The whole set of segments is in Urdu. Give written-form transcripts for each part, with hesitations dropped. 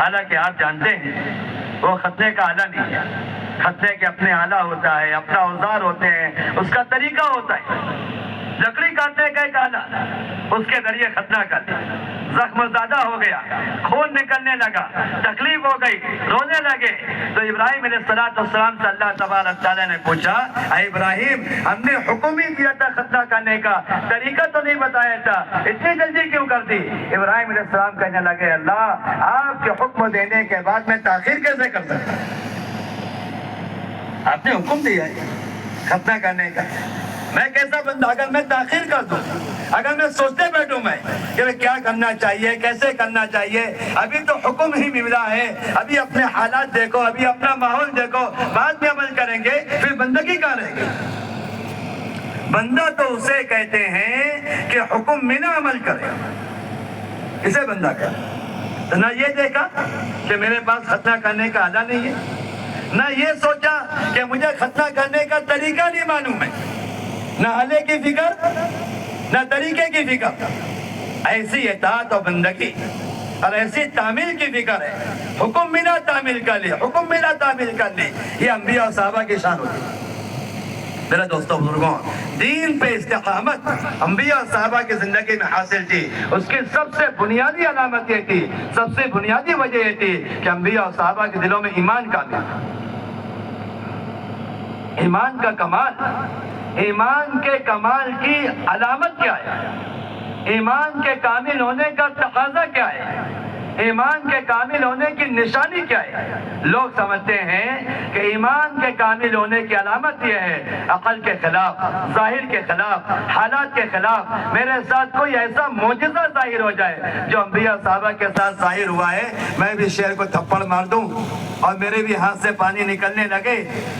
حالانکہ آپ جانتے ہیں وہ ختنے کا آلہ نہیں ہے. ختنے کے اپنے آلہ ہوتا ہے, اپنا اوزار ہوتے ہیں, اس کا طریقہ ہوتا ہے. لکڑی کاٹنے کا ایک آلہ, اس کے ذریعے ختنہ کر دیا. زخم زیادہ ہو گیا, خون نکلنے لگا, تکلیف ہو گئی, رونے لگے, تو ابراہیم علیہ السلام سے اللہ تبارک تعالیٰ نے پوچھا, اے ابراہیم, ہم نے حکم ہی دیا تھا ختنہ کرنے کا, طریقہ تو نہیں بتایا تھا, اتنی جلدی کیوں کر دی؟ ابراہیم علیہ السلام کہنے لگے, اللہ, آپ کے حکم دینے کے بعد میں تاخیر کیسے کر سکتا؟ آپ نے حکم دیا ہے ختنہ کرنے کا, میں کیسا بندہ اگر میں تاخیر کر دوں, اگر میں سوچتے بیٹھوں میں کہ کیا کرنا چاہیے, کیسے کرنا چاہیے, ابھی تو حکم ہی ملا ہے, ابھی اپنے حالات دیکھو, ابھی اپنا ماحول دیکھو, بعد میں عمل کریں گے, پھر بندگی کہاں رہے گی؟ بندہ تو اسے کہتے ہیں کہ حکم ملا عمل کرے, اسے بندہ کہتے. نہ یہ دیکھا کہ میرے پاس ختنہ کرنے کا آلہ نہیں ہے, نہ یہ سوچا کہ مجھے ختنہ کرنے کا طریقہ نہیں معلوم ہے, نہ آلے کی فکر, نہ طریقے کی فکر. ایسی اطاعت و بندگی اور ایسی تعمیل کی فکر ہے. حکم ملا تعمیل کر لی, حکم ملا تعمیل کر لی, یہ انبیاء اور صحابہ کی شان ہوتی ہے. میرے دوستوں بزرگوں, دین پہ استقامت انبیاء اور صحابہ کی زندگی میں حاصل تھی. اس کی سب سے بنیادی علامت یہ تھی, سب سے بنیادی وجہ یہ تھی کہ انبیاء اور صحابہ کے دلوں میں ایمان کامل تھا. ایمان کا کمال, ایمان کے کمال کی علامت کیا ہے؟ ایمان کے کامل ہونے کا تقاضا کیا ہے؟ ایمان کے کامل ہونے کی نشانی کیا ہے؟ لوگ سمجھتے ہیں کہ ایمان کے کامل ہونے کی علامت یہ ہے عقل کے خلاف, ظاہر کے خلاف, حالات کے خلاف میرے ساتھ کوئی ایسا معجزہ ظاہر ہو جائے جو انبیاء صحابہ کے ساتھ ظاہر ہوا ہے, میں بھی شیر کو تھپڑ مار دوں اور میرے بھی ہاتھ سے پانی نکلنے لگے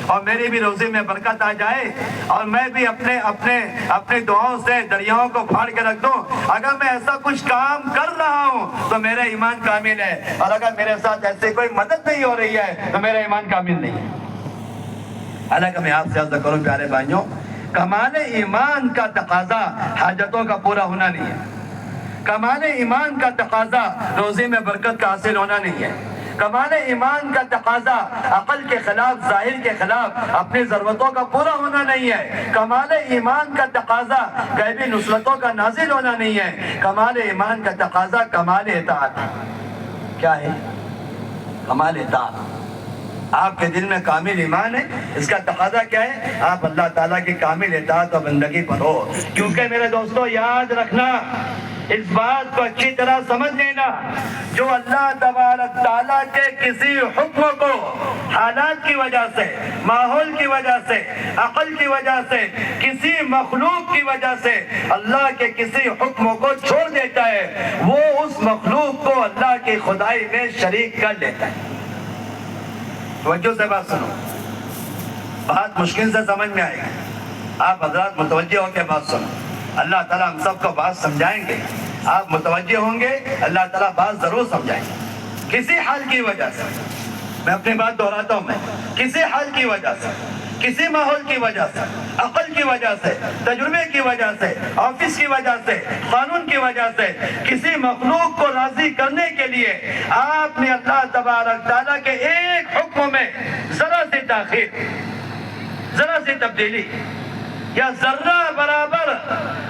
اور میری بھی روزی میں برکت آ جائے اور میں بھی اپنے دعاؤں سے دریاؤں کو پھاڑ کے رکھ دوں. اگر میں ایسا کچھ کام کر رہا ہوں تو میرا ایمان کامل ہے, اور اگر میرے ساتھ ایسی کوئی مدد نہیں ہو رہی ہے تو میرا ایمان کامل نہیں ہے. حالانکہ میں آپ سے عرض کروں پیارے بھائیوں, کمال ایمان کا تقاضا حاجتوں کا پورا ہونا نہیں ہے. کمال ایمان کا تقاضا روزی میں برکت کا حاصل ہونا نہیں ہے. کمال ایمان کا تقاضا عقل کے خلاف, ظاہر کے خلاف اپنی ضرورتوں کا پورا ہونا نہیں ہے. کمال ایمان کا تقاضا غیبی نصرتوں کا نازل ہونا نہیں ہے. کمال ایمان کا تقاضا کمال اطاعت. کیا ہے کمال اطاعت؟ آپ کے دل میں کامل ایمان ہے, اس کا تقاضا کیا ہے؟ آپ اللہ تعالیٰ کی کامل اطاعت و بندگی پر ہو. کیونکہ میرے دوستو یاد رکھنا, اس بات کو اچھی طرح سمجھ لینا, جو اللہ تبارک تعالیٰ کے کسی حکم کو حالات کی وجہ سے, ماحول کی وجہ سے, عقل کی وجہ سے, کسی مخلوق کی وجہ سے اللہ کے کسی حکم کو چھوڑ دیتا ہے, وہ اس مخلوق کو اللہ کی خدائی میں شریک کر لیتا ہے. توجہ سے بات سنو, بات مشکل سے سمجھ میں آئے گی, آپ حضرات متوجہ ہو کے بات سنو. اللہ تعالیٰ ہم سب کو بات سمجھائیں گے, آپ متوجہ ہوں گے, اللہ تعالیٰ بات ضرور سمجھائیں گے. کسی حال کی وجہ سے, میں اپنی بات دہراتا ہوں, میں کسی حال کی وجہ سے, کسی ماحول کی وجہ سے, عقل کی وجہ سے, تجربے کی وجہ سے, آفس کی وجہ سے, قانون کی وجہ سے, کسی مخلوق کو راضی کرنے کے لیے آپ نے اللہ تبارک تعالیٰ کے ایک حکم میں ذرا سی تاخیر, ذرا سی تبدیلی یا ذرہ برابر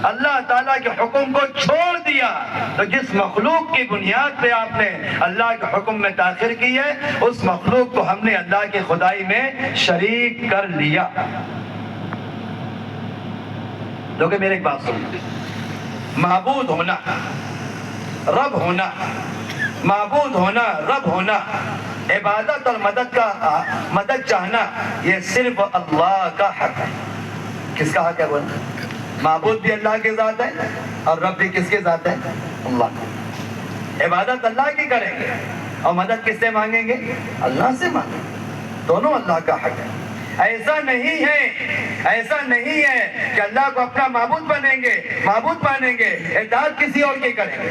اللہ تعالیٰ کے حکم کو چھوڑ دیا, تو جس مخلوق کی بنیاد پہ آپ نے اللہ کے حکم میں تاخیر کی ہے, اس مخلوق کو ہم نے اللہ کی خدائی میں شریک کر لیا. لوگ میرے ایک بات سنو, معبود ہونا, رب ہونا, معبود ہونا, رب ہونا, عبادت اور مدد چاہنا, یہ صرف اللہ کا حق ہے. کس کا حق ہے بولنا؟ معبود بھی اللہ کی ذات ہے اور رب بھی کس کی ذات ہے؟ اللہ کی. عبادت اللہ کی کریں گے اور مدد کس سے مانگیں گے؟ اللہ سے مانگیں گے. دونوں اللہ کا حق ہے. ایسا نہیں ہے کہ اللہ کو اپنا معبود بنیں گے, معبود مانیں گے, اطاعت کسی اور کی کریں گے.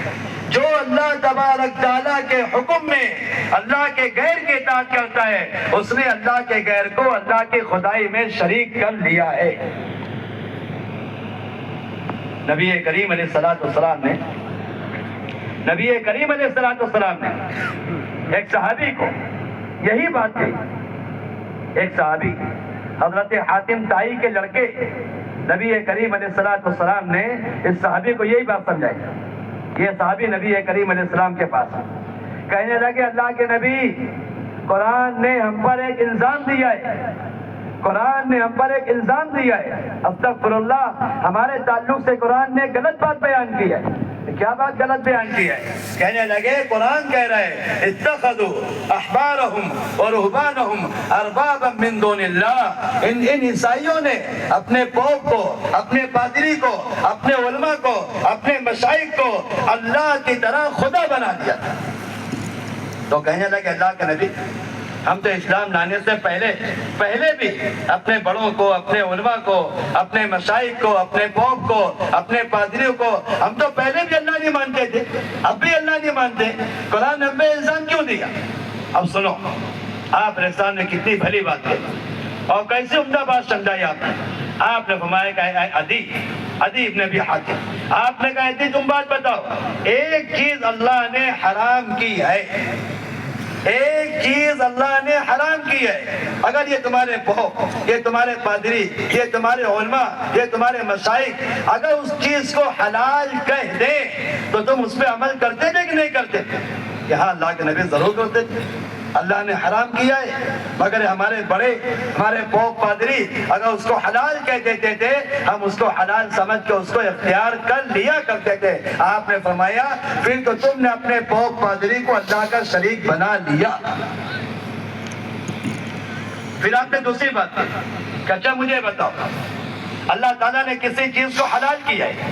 جو اللہ تبارک تعالیٰ کے حکم میں اللہ کے غیر کی اطاعت کرتا ہے, اس نے اللہ کے غیر کو اللہ کی خدائی میں شریک کر لیا ہے. نبی کریم علیہ الصلوۃ والسلام نے نبی کریم علیہ السلام نے ایک صحابی کو یہی بات کہی. ایک صحابی حضرت حاتم طائی کے لڑکے نبی کریم علیہ السلام نے اس صحابی کو یہی بات سمجھائی. یہ صحابی نبی کریم علیہ السلام کے پاس کہنے لگے اللہ کے نبی قرآن نے ہم پر ایک الزام دیا ہے. قرآن نے ہم پر ایک الزام دیا ہے. استغفر اللہ, ہمارے تعلق سے قرآن نے غلط بات بیان کی ہے. کیا بات غلط بیان کی ہے؟ کہنے لگے قرآن کہہ رہا ہے اتخذوا احبارهم ورهبانهم اربابا من دون اللہ. ان عیسائیوں نے اپنے پوپ کو, اپنے پادری کو, اپنے علماء کو, اپنے مشائخ کو اللہ کی طرح خدا بنا دیا. تو کہنے لگے اللہ کے نبی ہم تو اسلام لانے سے پہلے بھی اپنے بڑوں کو, اپنے علماء کو, اپنے مشائخ کو, اپنے پوپ کو, اپنے پادریوں کو ہم تو پہلے بھی اللہ نہیں مانتے تھے, اب بھی اللہ نہیں مانتے. قرآن نے ہمیں الزام کیوں دیا؟ اب سنو, آپ نے سامنے کتنی بھلی بات کی اور کیسے عمدہ بات سمجھائی آپ نے. آپ نے فرمایا کہ عدی ابن ابی حاتم, آپ نے کہا تم بات بتاؤ, ایک چیز اللہ نے حرام کی ہے, ایک چیز اللہ نے حرام کی ہے, اگر یہ تمہارے پوپ, یہ تمہارے پادری, یہ تمہارے علماء, یہ تمہارے مشائخ اگر اس چیز کو حلال کہہ دیں تو تم اس پہ عمل کرتے تھے کہ نہیں کرتے تھے؟ یہاں اللہ کے نبی ضرور کرتے تھے. اللہ نے حرام کیا ہے مگر ہمارے بڑے, ہمارے پوپ پادری اگر اس کو حلال کہہ دیتے تھے ہم اس کو حلال سمجھ کے اس کو اختیار کر لیا کرتے تھے. آپ نے فرمایا پھر تو تم نے اپنے پوپ پادری کو اللہ کا شریک بنا لیا. پھر آپ نے دوسری بات کی, اچھا مجھے بتاؤ اللہ تعالیٰ نے کسی چیز کو حلال کیا ہے,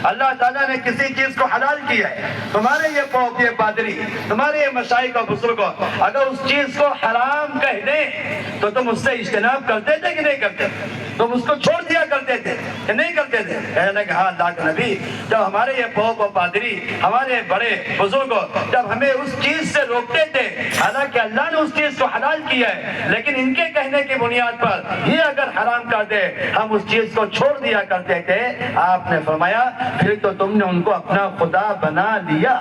اللہ تعالیٰ نے کسی چیز کو حلال کیا ہے, تمہارے یہ پوپ, یہ پادری, تمہارے یہ مشائخ اور بزرگوں اگر اس چیز کو حرام کہہ دیں تو تم اس سے اجتناب کرتے تھے کہ نہیں کرتے؟ تم اس کو چھوڑ دیا کرتے تھے کہ نہیں کرتے تھے؟ کہنے کہ ہاں اللہ کے نبی جب ہمارے یہ پوپ اور پادری, ہمارے بڑے بزرگوں جب ہمیں اس چیز سے روکتے تھے, حالانکہ اللہ نے اس چیز کو حلال کیا ہے لیکن ان کے کہنے کی بنیاد پر یہ اگر حرام کر دے ہم اس چیز کو چھوڑ دیا کرتے تھے. آپ نے فرمایا پھر تو تم نے ان کو اپنا خدا بنا لیا.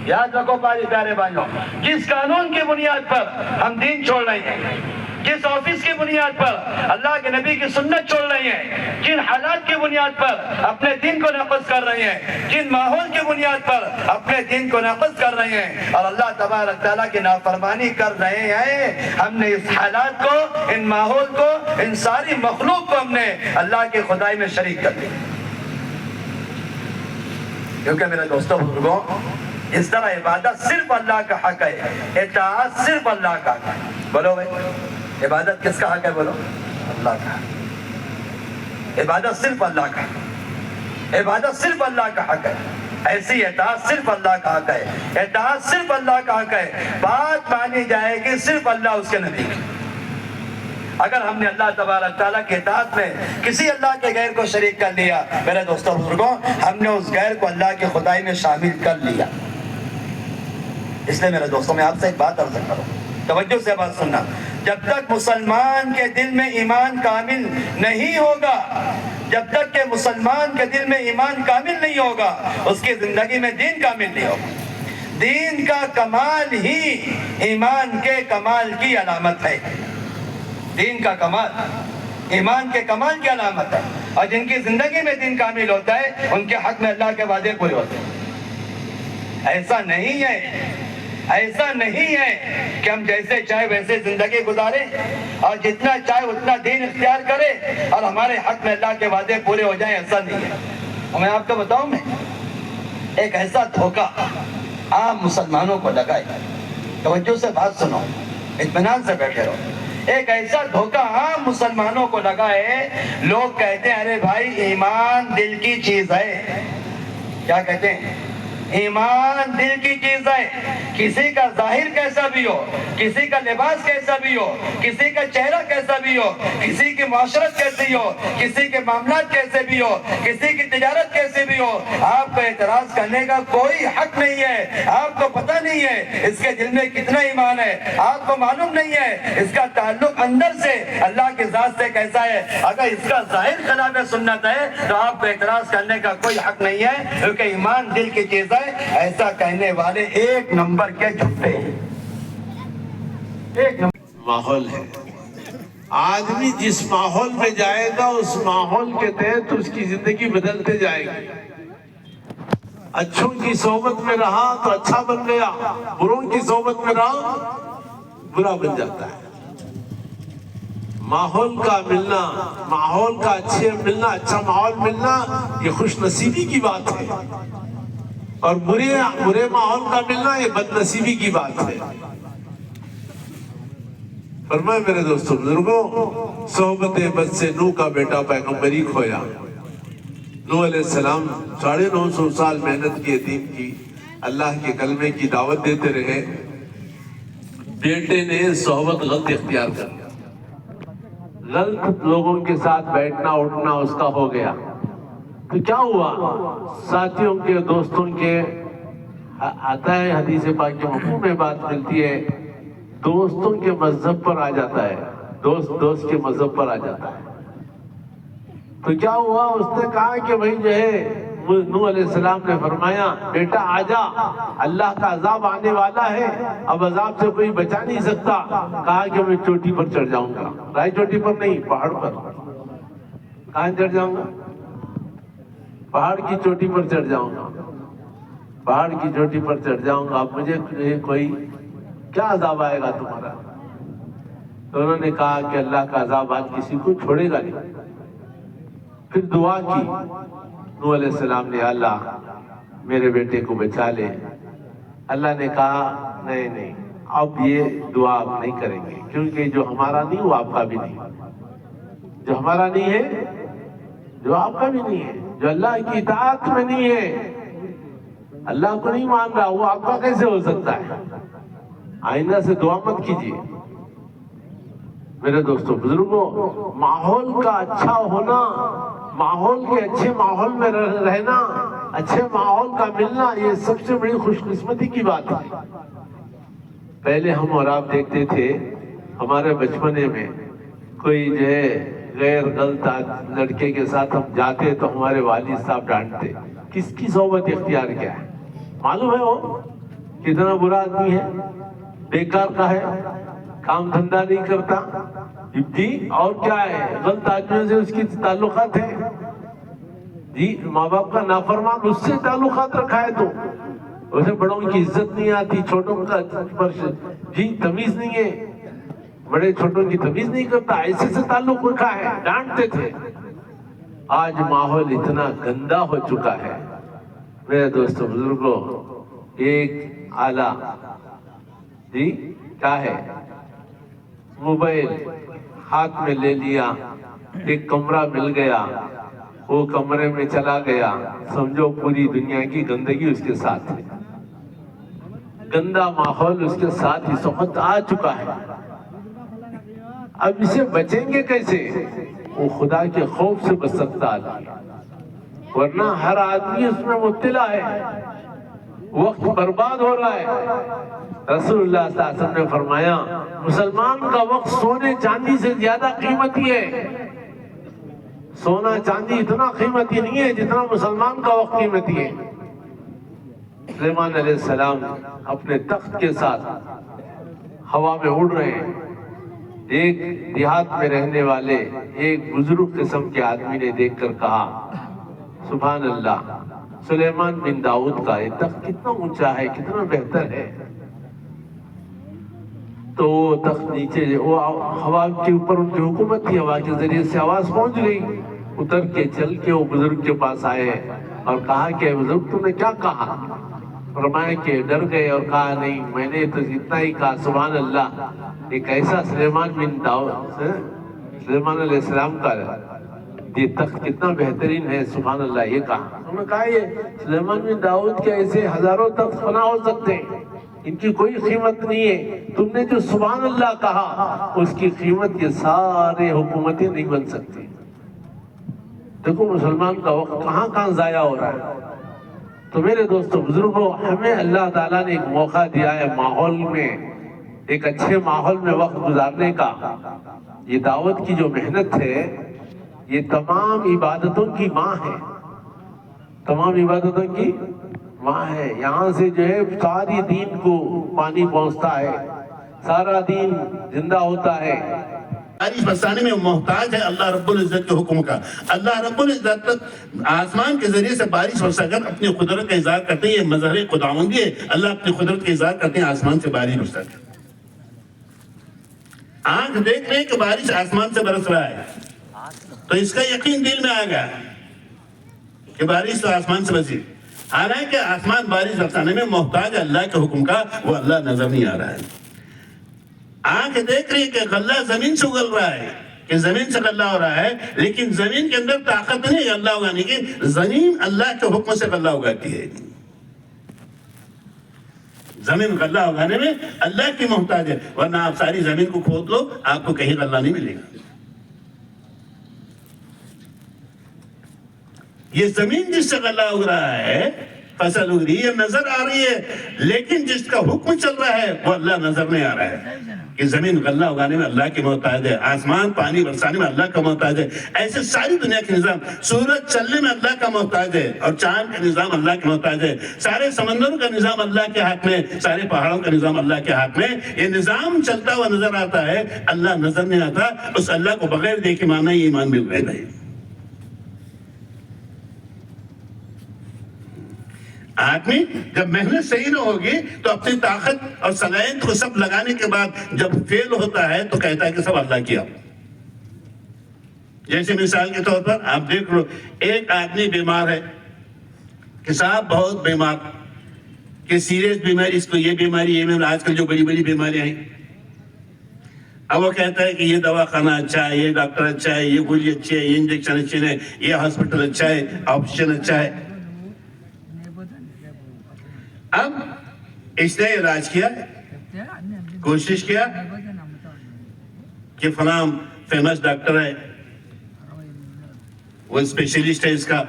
یاد رکھو پیارے بھائیوں, جس قانون کی بنیاد پر ہم دین چھوڑ رہے ہیں, جس آفس کی بنیاد پر اللہ کے نبی کی سنت چھوڑ رہے ہیں, جن حالات کی بنیاد پر اپنے دین کو ناقص کر رہے ہیں, جن ماحول کی بنیاد پر اپنے دین کو ناقص کر رہے ہیں اور اللہ تبارک تعالیٰ کی نافرمانی کر رہے ہیں, ہم نے اس حالات کو, ان ماحول کو, ان ساری مخلوق کو ہم نے اللہ کی خدائی میں شریک کر دیا. کیونکہ میرے دوستوں بزرگوں اس طرح عبادت صرف اللہ کا حق ہے, اطاعت صرف اللہ کا حق ہے. بولو بھائی عبادت کس کا حق ہے؟ بولو اللہ کا. عبادت صرف اللہ کا, عبادت صرف اللہ کا حق ہے. ایسی اطاعت صرف اللہ کا حق ہے, اطاعت صرف اللہ کا حق ہے. بات مانی جائے گی صرف اللہ اس کے نبی کی. اگر ہم نے اللہ تبارک تعالیٰ کے اطاعت میں کسی اللہ کے غیر کو شریک کر لیا میرے دوستوں بزرگوں, ہم نے اس غیر کو اللہ کی خدائی میں شامل کر لیا. اس لیے میرے دوستوں میں آپ سے ایک بات عرض کروں, توجہ سے بات سننا. جب تک مسلمان کے دل میں ایمان کامل نہیں ہوگا, جب تک کہ مسلمان کے دل میں ایمان کامل نہیں ہوگا اس کی زندگی میں دین کامل نہیں ہوگا. دین کا کمال ہی ایمان کے کمال کی علامت ہے. دین کا کمال ایمان کے کمال کی علامت ہے, اور جن کی زندگی میں دین کامل ہوتا ہے ان کے حق میں اللہ کے وعدے پورے ہوتے ہیں. ایسا نہیں ہے, ایسا نہیں ہے کہ ہم جیسے چاہے ویسے زندگی گزاریں اور جتنا چاہے اتنا دین اختیار کرے اور ہمارے حق میں اللہ کے وعدے پورے ہو جائیں. ایسا نہیں ہے. اور میں آپ کو بتاؤں, میں ایک ایسا دھوکہ عام مسلمانوں کو لگا ہے, توجہ سے بات سنو, اطمینان سے بیٹھے رہو. ایک ایسا دھوکہ عام مسلمانوں کو لگا ہے, لوگ کہتے ہیں ارے بھائی ایمان دل کی چیز ہے. کیا کہتے ہیں؟ ایمان دل کی چیز ہے. کسی کا ظاہر کیسا بھی ہو, کسی کا لباس کیسا بھی ہو, کسی کا چہرہ کیسا بھی ہو, کسی کی معاشرت کیسی ہو, کسی کے معاملات کیسے بھی ہو, کسی کی تجارت کیسے بھی ہو, آپ کو اعتراض کرنے کا کوئی حق نہیں ہے. آپ کو پتہ نہیں ہے اس کے دل میں کتنا ایمان ہے، آپ کو معلوم نہیں ہے اس کا تعلق اندر سے اللہ کے ذات سے کیسا ہے۔ اگر اس کا ظاہر خلاف سنت ہے تو آپ کو اعتراض کرنے کا کوئی حق نہیں ہے، کیونکہ ایمان دل کی چیز ہے۔ ایسا کہنے والے ایک نمبر کے جھوٹے ہیں، ایک نمبر۔ ماحول ہے، آدمی جس ماحول میں جائے گا اس ماحول کے تحت اس کی زندگی بدلتے جائے گی۔ اچھوں کی صحبت میں رہا تو اچھا بن گیا، بروں کی صحبت میں رہا برا بن جاتا ہے۔ ماحول کا ملنا، ماحول کا اچھے ملنا، اچھا ماحول ملنا یہ خوش نصیبی کی بات ہے، اور برے ماحول کا ملنا یہ بد نصیبی کی بات ہے۔ فرمائے میرے دوستوں بزرگوں، صحبت بد سے نوح کا بیٹا پیغمبری کھویا۔ نوح علیہ السلام 950 سال محنت کی، دین کی، اللہ کے کلمے کی دعوت دیتے رہے، بیٹے نے صحبت غلط اختیار کر لیا، غلط لوگوں کے ساتھ بیٹھنا اٹھنا اس کا ہو گیا۔ تو کیا ہوا؟ ساتھیوں کے، دوستوں کے، آتا ہے حدیث پاک کے مفہوم میں بات ملتی ہے، دوستوں کے مذہب پر آ جاتا ہے، دوست کے مذہب پر آ جاتا ہے۔ تو کیا ہوا؟ اس نے کہا کہ بھائی جو ہے، نوح علیہ السلام نے فرمایا بیٹا آجا، اللہ کا عذاب آنے والا ہے، اب عذاب سے کوئی بچا نہیں سکتا۔ کہا کہ میں چوٹی پر چڑھ جاؤں گا، رائے چوٹی پر نہیں، پہاڑ پر۔ کہاں چڑھ جاؤں گا؟ پہاڑ کی چوٹی پر چڑھ جاؤں گا، پہاڑ کی چوٹی پر چڑھ جاؤں گا، اب مجھے کوئی کیا عذاب آئے گا تمہارا؟ تو انہوں نے کہا کہ اللہ کا عذاب آج کسی کو چھوڑے گا نہیں۔ پھر دعا کی نوح علیہ السلام نے، اللہ میرے بیٹے کو بچا لے۔ اللہ نے کہا نہیں، اب یہ دعا آپ نہیں کریں گے، کیونکہ جو ہمارا نہیں وہ آپ کا بھی نہیں، جو ہمارا نہیں ہے جو آپ کا بھی نہیں ہے، جو اللہ کی اطاعت میں نہیں ہے، اللہ کو نہیں مان رہا، وہ آپ کا کیسے ہو سکتا ہے؟ آئندہ سے دعا مت کیجیے۔ میرے دوستوں بزرگوں، ماحول کا اچھا ہونا، ماحول کے اچھے ماحول میں رہنا، اچھے ماحول کا ملنا، یہ سب سے بڑی خوش قسمتی کی بات ہے۔ پہلے ہم اور آپ دیکھتے تھے، ہمارے بچپنے میں کوئی جو ہے غیر غلط لڑکے کے ساتھ ہم جاتے تو ہمارے والد صاحب ڈانٹتے، کس کی صحبت اختیار کیا ہے؟ معلوم ہے وہ کتنا برا آدمی ہے، بیکار کا ہے، کام دھندہ نہیں کرتا جی، اور کیا ہے، غلط آدمیوں سے اس کی تعلقات ہیں جی، ماں باپ کا نافرمان اس سے تعلقات رکھا ہے، تو اسے بڑوں کی عزت نہیں آتی، چھوٹوں کا جی تمیز نہیں ہے، بڑے چھوٹوں کی تمیز نہیں کرتا، ایسے سے تعلق رکھا ہے، ڈانٹتے تھے۔ آج ماحول اتنا گندا ہو چکا ہے میرے دوستوں بزرگوں، ایک آلہ جی کیا ہے، موبائل ہاتھ میں لے لیا، ایک کمرہ مل گیا، وہ کمرے میں چلا گیا، سمجھو پوری دنیا کی گندگی اس کے ساتھ ہے، گندا ماحول اس کے ساتھ اس وقت آ چکا ہے۔ اب اسے بچیں گے کیسے؟ وہ خدا کے خوف سے بچ سکتا آدمی، ورنہ ہر آدمی اس میں مبتلا ہے، وقت برباد ہو رہا ہے۔ رسول اللہ صلی اللہ علیہ وسلم نے فرمایا، مسلمان کا وقت سونے چاندی سے زیادہ قیمتی ہے۔ سونا چاندی اتنا قیمتی نہیں ہے جتنا مسلمان کا وقت قیمتی ہے۔ سلیمان علیہ السلام اپنے تخت کے ساتھ ہوا میں اڑ رہے ہیں، ایک دیہات میں رہنے والے ایک بزرگ قسم کے آدمی نے دیکھ کر کہا، سبحان اللہ، سلیمان بن داؤد کا یہ تخت کتنا اونچا ہے، کتنا بہتر ہے۔ تو وہ تخت نیچے، وہ ہوا کے اوپر ان کی حکومت تھی، ہوا کے ذریعے سے آواز پہنچ گئی، اتر کے چل کے وہ بزرگ کے پاس آئے اور کہا کہ بزرگ تم نے کیا کہا؟ فرمایا کہ ڈر گئے اور کہا نہیں، میں نے تو اتنا ہی کہا، سبحان اللہ، ایک ایسا سلیمان بن داؤد، سلیمان علیہ السلام کا یہ تخت کتنا بہترین ہے، سبحان اللہ، یہ کہا۔ انہوں نے کہا یہ سلیمان بن داؤد کے ایسے ہزاروں تخت بنا ہو سکتے ہیں، ان کی کوئی قیمت نہیں ہے، تم نے جو سبحان اللہ کہا اس کی قیمت یہ سارے حکومتیں نہیں بن سکتی۔ دیکھو مسلمان کا وقت کہاں ضائع ہو رہا ہے۔ تو میرے دوستوں بزرگوں، ہمیں اللہ تعالیٰ نے ایک موقع دیا ہے ماحول میں، ایک اچھے ماحول میں وقت گزارنے کا۔ یہ دعوت کی جو محنت ہے یہ تمام عبادتوں کی ماں ہے، تمام عبادتوں کی ماں ہے۔ یہاں سے جو ہے ساری دین کو پانی پہنچتا ہے، سارا دین زندہ ہوتا ہے۔ بارش برسانے میں محتاج ہے اللہ رب العزت کے حکم کا۔ اللہ رب العزت آسمان کے ذریعے سے بارش برسا کر اپنی قدرت کا اظہار کرتے ہیں، یہ مظہر خداوندی ہے۔ اللہ اپنی قدرت کا اظہار کرتے ہیں آسمان سے بارش برسا کر۔ آنکھ دیکھ رہے کہ بارش آسمان سے برس رہا ہے تو اس کا یقین دل میں آ گیا کہ بارش تو آسمان سے برسی، حالانکہ آسمان بارش برسانے میں محتاج ہے اللہ کے حکم کا، وہ اللہ نظر نہیں آ رہا ہے۔ آنکھ دیکھ رہی کہ غلہ زمین سے اگل رہا ہے، کہ زمین سے غلہ ہو رہا ہے، لیکن زمین کے اندر طاقت نہیں ہے غلہ اگانے کی، زمین اللہ کے حکم سے غلہ اگاتی ہے۔ زمین غلہ اگانے میں اللہ کی محتاج ہے، ورنہ آپ ساری زمین کو کھود لو آپ کو کہیں غلہ نہیں ملے گا۔ یہ زمین جس سے غلہ اگ رہا ہے، فصل اگ رہی ہے، نظر آ رہی ہے، لیکن جس کا حکم چل رہا ہے وہ اللہ نظر نہیں آ رہا ہے۔ کہ زمین غلہ اگانے میں اللہ کی محتاج ہے، آسمان پانی برسانے میں اللہ کا محتاج ہے، ایسے ساری دنیا کے نظام، سورج چلنے میں اللہ کا محتاج ہے، اور چاند کا نظام اللہ کا محتاج ہے، سارے سمندروں کا نظام اللہ کے ہاتھ میں، سارے پہاڑوں کا نظام اللہ کے ہاتھ میں۔ یہ نظام چلتا ہوا نظر آتا ہے، اللہ نظر نہیں آتا، اس اللہ کو بغیر دیکھے ماننا یہ ایمان بھی غیب ہے۔ آدمی جب محنت صحیح نہ ہوگی تو اپنی طاقت اور صلاحیت کو سب لگانے کے بعد جب فیل ہوتا ہے تو کہتا ہے کہ سب اللہ کیا۔ جیسے مثال کے طور پر آپ دیکھ لو، ایک آدمی بیمار ہے کہ صاحب بہت بیمار، کہ سیریس بیماری، اس کو یہ بیماری، یہ آج کل جو بڑی بڑی بیماریاں ہیں، اب وہ کہتا ہے کہ یہ دواخانہ اچھا ہے، یہ ڈاکٹر اچھا ہے، یہ گولی اچھی ہے، یہ انجیکشن اچھے ہیں، یہ ہاسپٹل اچھا ہے، آپریشن اچھا ہے۔ اب اس نے علاج کیا، کوشش کیا کہ فلاں فیمس ڈاکٹر ہے، وہ اسپیشلسٹ ہے اس کا،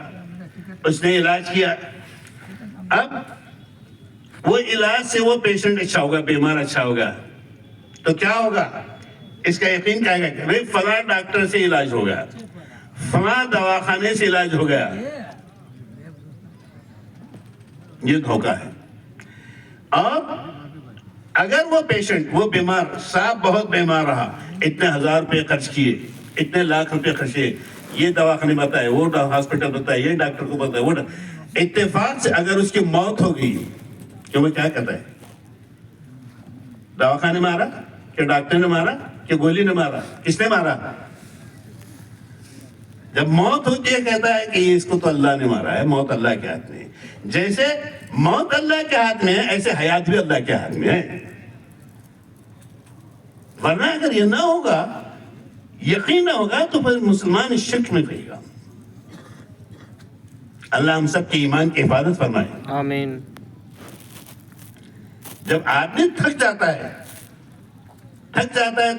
اس نے علاج کیا۔ اب وہ علاج سے وہ پیشنٹ اچھا ہوگا، بیمار اچھا ہوگا، تو کیا ہوگا؟ اس کا یقین کہے گا کہ بھئی فلاں ڈاکٹر سے علاج ہو گیا، فلاں دواخانے سے علاج ہو گیا۔ یہ دھوکہ ہے۔ اور اگر وہ پیشنٹ، وہ بیمار، صاحب بہت بیمار رہا، اتنے ہزار روپے خرچ کیے، اتنے لاکھ روپے خرچ کیے، یہ دواخانے بتائے، وہ ہاسپٹل بتائے، یہ ڈاکٹر کو بتائے، وہ اتفاق سے اگر اس کی موت ہو گئی تو وہ کیا کہتا ہے؟ دواخانے مارا کہ ڈاکٹر نے مارا کہ گولی نے مارا؟ کس نے مارا؟ جب موت ہوتی ہے کہتا ہے کہ اس کو تو اللہ نے مارا ہے، موت اللہ کے ہاتھ میں ہے۔ جیسے موت اللہ کے ہاتھ میں ہے، ایسے حیات بھی اللہ کے ہاتھ میں ہے۔ ورنہ اگر یہ نہ ہوگا، یقین نہ ہوگا، تو پھر مسلمان شرک میں رہے گا۔ اللہ ہم سب کی ایمان کی حفاظت فرمائے۔ آمین۔ جب آدمی تھک جاتا ہے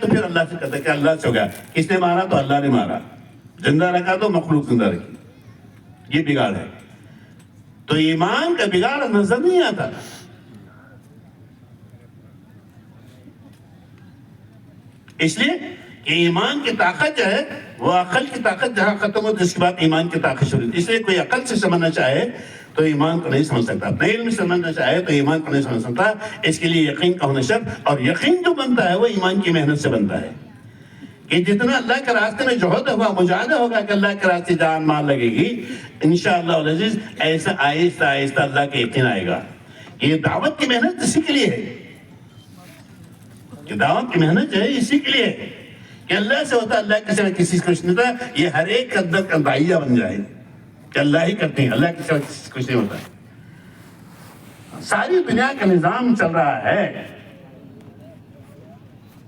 تو پھر اللہ سے کہتا ہے کہ اللہ سے ہو گیا، کس نے مارا؟ تو اللہ نے مارا، زندہ رکھا تو مخلوق زندہ رکھی، یہ بگاڑ ہے۔ تو ایمان کا بگاڑ نظر نہیں آتا۔ اس لیے کہ ایمان کی طاقت جو ہے وہ عقل کی طاقت جہاں ختم ہوتی ہے اس کے بعد ایمان کی طاقت شروع ہوتی ہے۔ اس لیے کوئی عقل سے سمجھنا چاہے تو ایمان کو نہیں سمجھ سکتا، اپنے علم سے سمجھنا چاہے تو ایمان کو نہیں سمجھ سکتا۔ اس کے لیے یقین کا ہونا شرط، اور یقین جو بنتا ہے وہ ایمان کی محنت سے بنتا ہے۔ کہ جتنا اللہ کے راستے میں جہد ہوگا، مجاہدہ ہوگا کہ اللہ کے راستے جان مال لگے گی، انشاءاللہ العزیز ایسا آہستہ آہستہ اللہ کے یقین آئے گا۔ یہ دعوت کی محنت اسی کے لیے ہے، کہ دعوت کی محنت جو ہے اسی کے لیے ہے کہ اللہ سے ہوتا، اللہ کے سوا کسی سے کچھ نہیں ہوتا۔ یہ ہر ایک کے اندر کا داعیہ بن جائے کہ اللہ ہی کرتے ہیں، اللہ کے سوا کسی سے کچھ نہیں ہوتا۔ ساری دنیا کا نظام چل رہا ہے،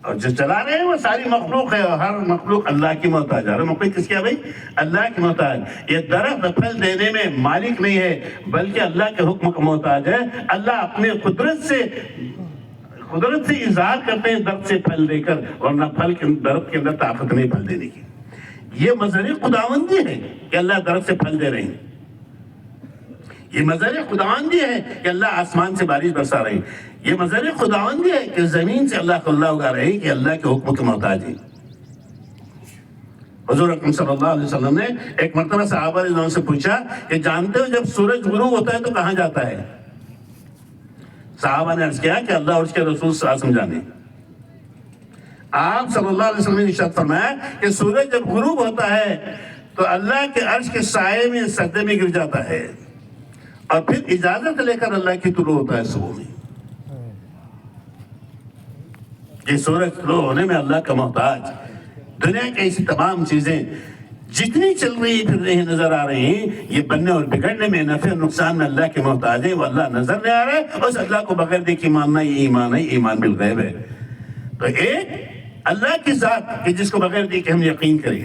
اور جو چلا رہے ہیں وہ ساری مخلوق ہے، اور ہر مخلوق اللہ کی محتاج ہے۔ ہر مخلوق کس کی ہے بھائی؟ اللہ کی محتاج۔ یہ درخت پھل دینے میں مالک نہیں ہے بلکہ اللہ کے حکم کا محتاج ہے۔ اللہ اپنے قدرت سے اظہار کرتے ہیں درخت سے پھل دے کر، ورنہ درخت کے اندر طاقت نہیں پھل دینے کی۔ یہ مظہر خداوندی ہے کہ اللہ درخت سے پھل دے رہے ہیں۔ یہ مظہر خداوندی ہے کہ اللہ آسمان سے بارش برسا رہے ہیں. یہ مظہر خداوندی ہے کہ زمین سے اللہ کو اللہ اگا رہے ہیں کہ اللہ کے حکم کے محتاج ہیں. حضور اکرم صلی اللہ علیہ وسلم نے ایک مرتبہ صحابہ رضوان سے پوچھا کہ جانتے ہو جب سورج غروب ہوتا ہے تو کہاں جاتا ہے؟ صحابہ نے عرض کیا کہ اللہ اور اس کے رسول صلی اللہ علیہ وسلم جانے. آپ صلی اللہ علیہ وسلم نے ارشاد فرمایا کہ سورج جب غروب ہوتا ہے تو اللہ کے عرش کے سائے میں سجدے میں گر جاتا ہے اور پھر اجازت لے کر اللہ کی طلوع ہوتا ہے صبح میں. یہ سورج طلوع ہونے میں اللہ کا محتاج. دنیا کی ایسی تمام چیزیں جتنی چل رہی پھر رہی نظر آ رہی ہیں یہ بننے اور بگڑنے میں نفع نقصان میں اللہ کے محتاج ہے. وہ اللہ نظر نہیں آ رہا ہے. اس اللہ کو بغیر دیکھے ماننا یہ ایمان ہے, ایمان بالغیب ہے. تو ایک اللہ کی ذات کہ جس کو بغیر دیکھے ہم یقین کریں.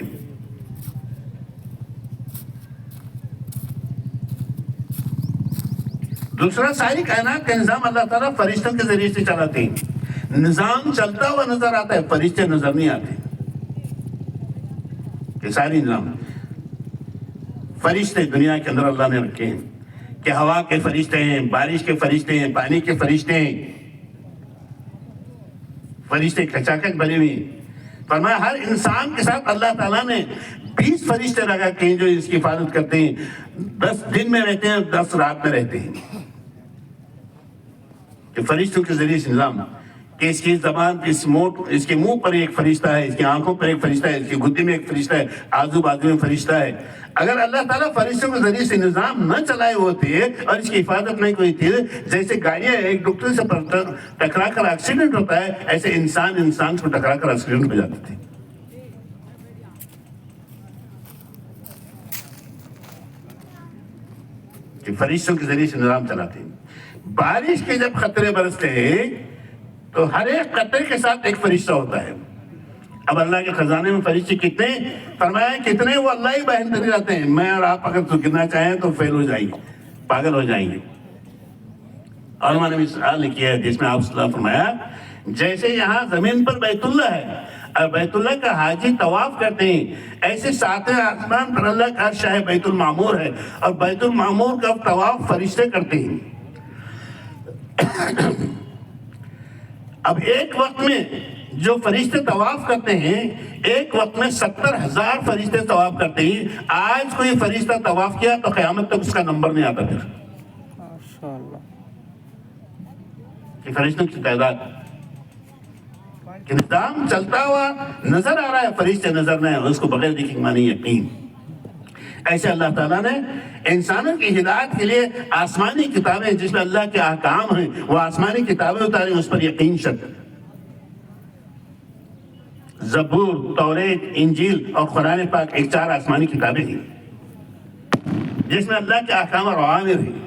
دوسرا ساری کائنات کا نظام اللہ تعالیٰ فرشتوں کے ذریعے سے چلاتے ہیں. نظام چلتا ہوا نظر آتا ہے, فرشتے نظر نہیں آتے. یہ ساری نظام فرشتے دنیا کے اندر اللہ نے رکھے ہیں کہ ہوا کے فرشتے ہیں, بارش کے فرشتے ہیں, پانی کے فرشتے ہیں. فرشتے کھچاکھچ بنے ہوئے ہیں. فرمایا ہر انسان کے ساتھ اللہ تعالیٰ نے 20 فرشتے لگا کے ہیں جو اس کی حفاظت کرتے ہیں. 10 دن میں رہتے ہیں, 10 رات میں رہتے ہیں. کہ فرشتوں کے ذریعے سے نظام کہ اس کی زبان, اس کے منہ پر ایک فرشتہ ہے, اس کی آنکھوں پر ایک فرشتہ ہے, اس کی گدی میں ایک فرشتہ ہے, آزو بازو میں فرشتہ ہے. اگر اللہ تعالیٰ فرشتوں کے ذریعے سے نظام نہ چلائے ہوتے اور اس کی حفاظت نہیں کوئی تھی, جیسے گاڑیاں ایک دوسرے سے ٹکرا کر ایکسیڈنٹ ہوتا ہے ایسے انسان کو ٹکرا کر ایکسیڈنٹ ہو جاتے تھے. کہ فرشتوں کے ذریعے سے نظام چلاتے ہیں. بارش کے جب خطرے برستے ہیں تو ہر ایک قطرے کے ساتھ ایک فرشتہ ہوتا ہے. اب اللہ کے خزانے میں فرشتے کتنے؟ فرمایا کتنے وہ اللہ ہی بہتر رہتے ہیں. میں اور آپ اگر تو گننا چاہیں تو فیل ہو جائیں گے, پاگل ہو جائیں گے. اور میں نے مثال لکھی ہے جس میں آپ صلی اللہ علیہ وسلم فرمایا جیسے یہاں زمین پر بیت اللہ ہے اور بیت اللہ کا حاجی طواف کرتے ہیں, ایسے ساتویں آسمان پر اللہ کا عرش ہے, بیت المعمور ہے, اور بیت المعمور کا طواف فرشتے کرتے ہیں. اب ایک وقت میں جو فرشتے طواف کرتے ہیں, ایک وقت میں 70,000 فرشتے طواف کرتے ہیں. آج کوئی فرشتہ طواف کیا تو قیامت تک اس کا نمبر نہیں آتا. پھر فرشتوں کی تعداد کہ نظام چلتا ہوا نظر آ رہا ہے, فرشتے نظر نہیں, اس کو بغیر دیکھے مانی یقین. ایسے اللہ تعالیٰ نے انسانوں کی ہدایت کے لیے آسمانی کتابیں جس میں اللہ کے احکام ہیں وہ آسمانی کتابیں اتاری, اس پر یقین شک. زبور, توریت, انجیل اور قرآن پاک ایک 4 آسمانی کتابیں ہیں جس میں اللہ کے احکام اور اوامر ہیں.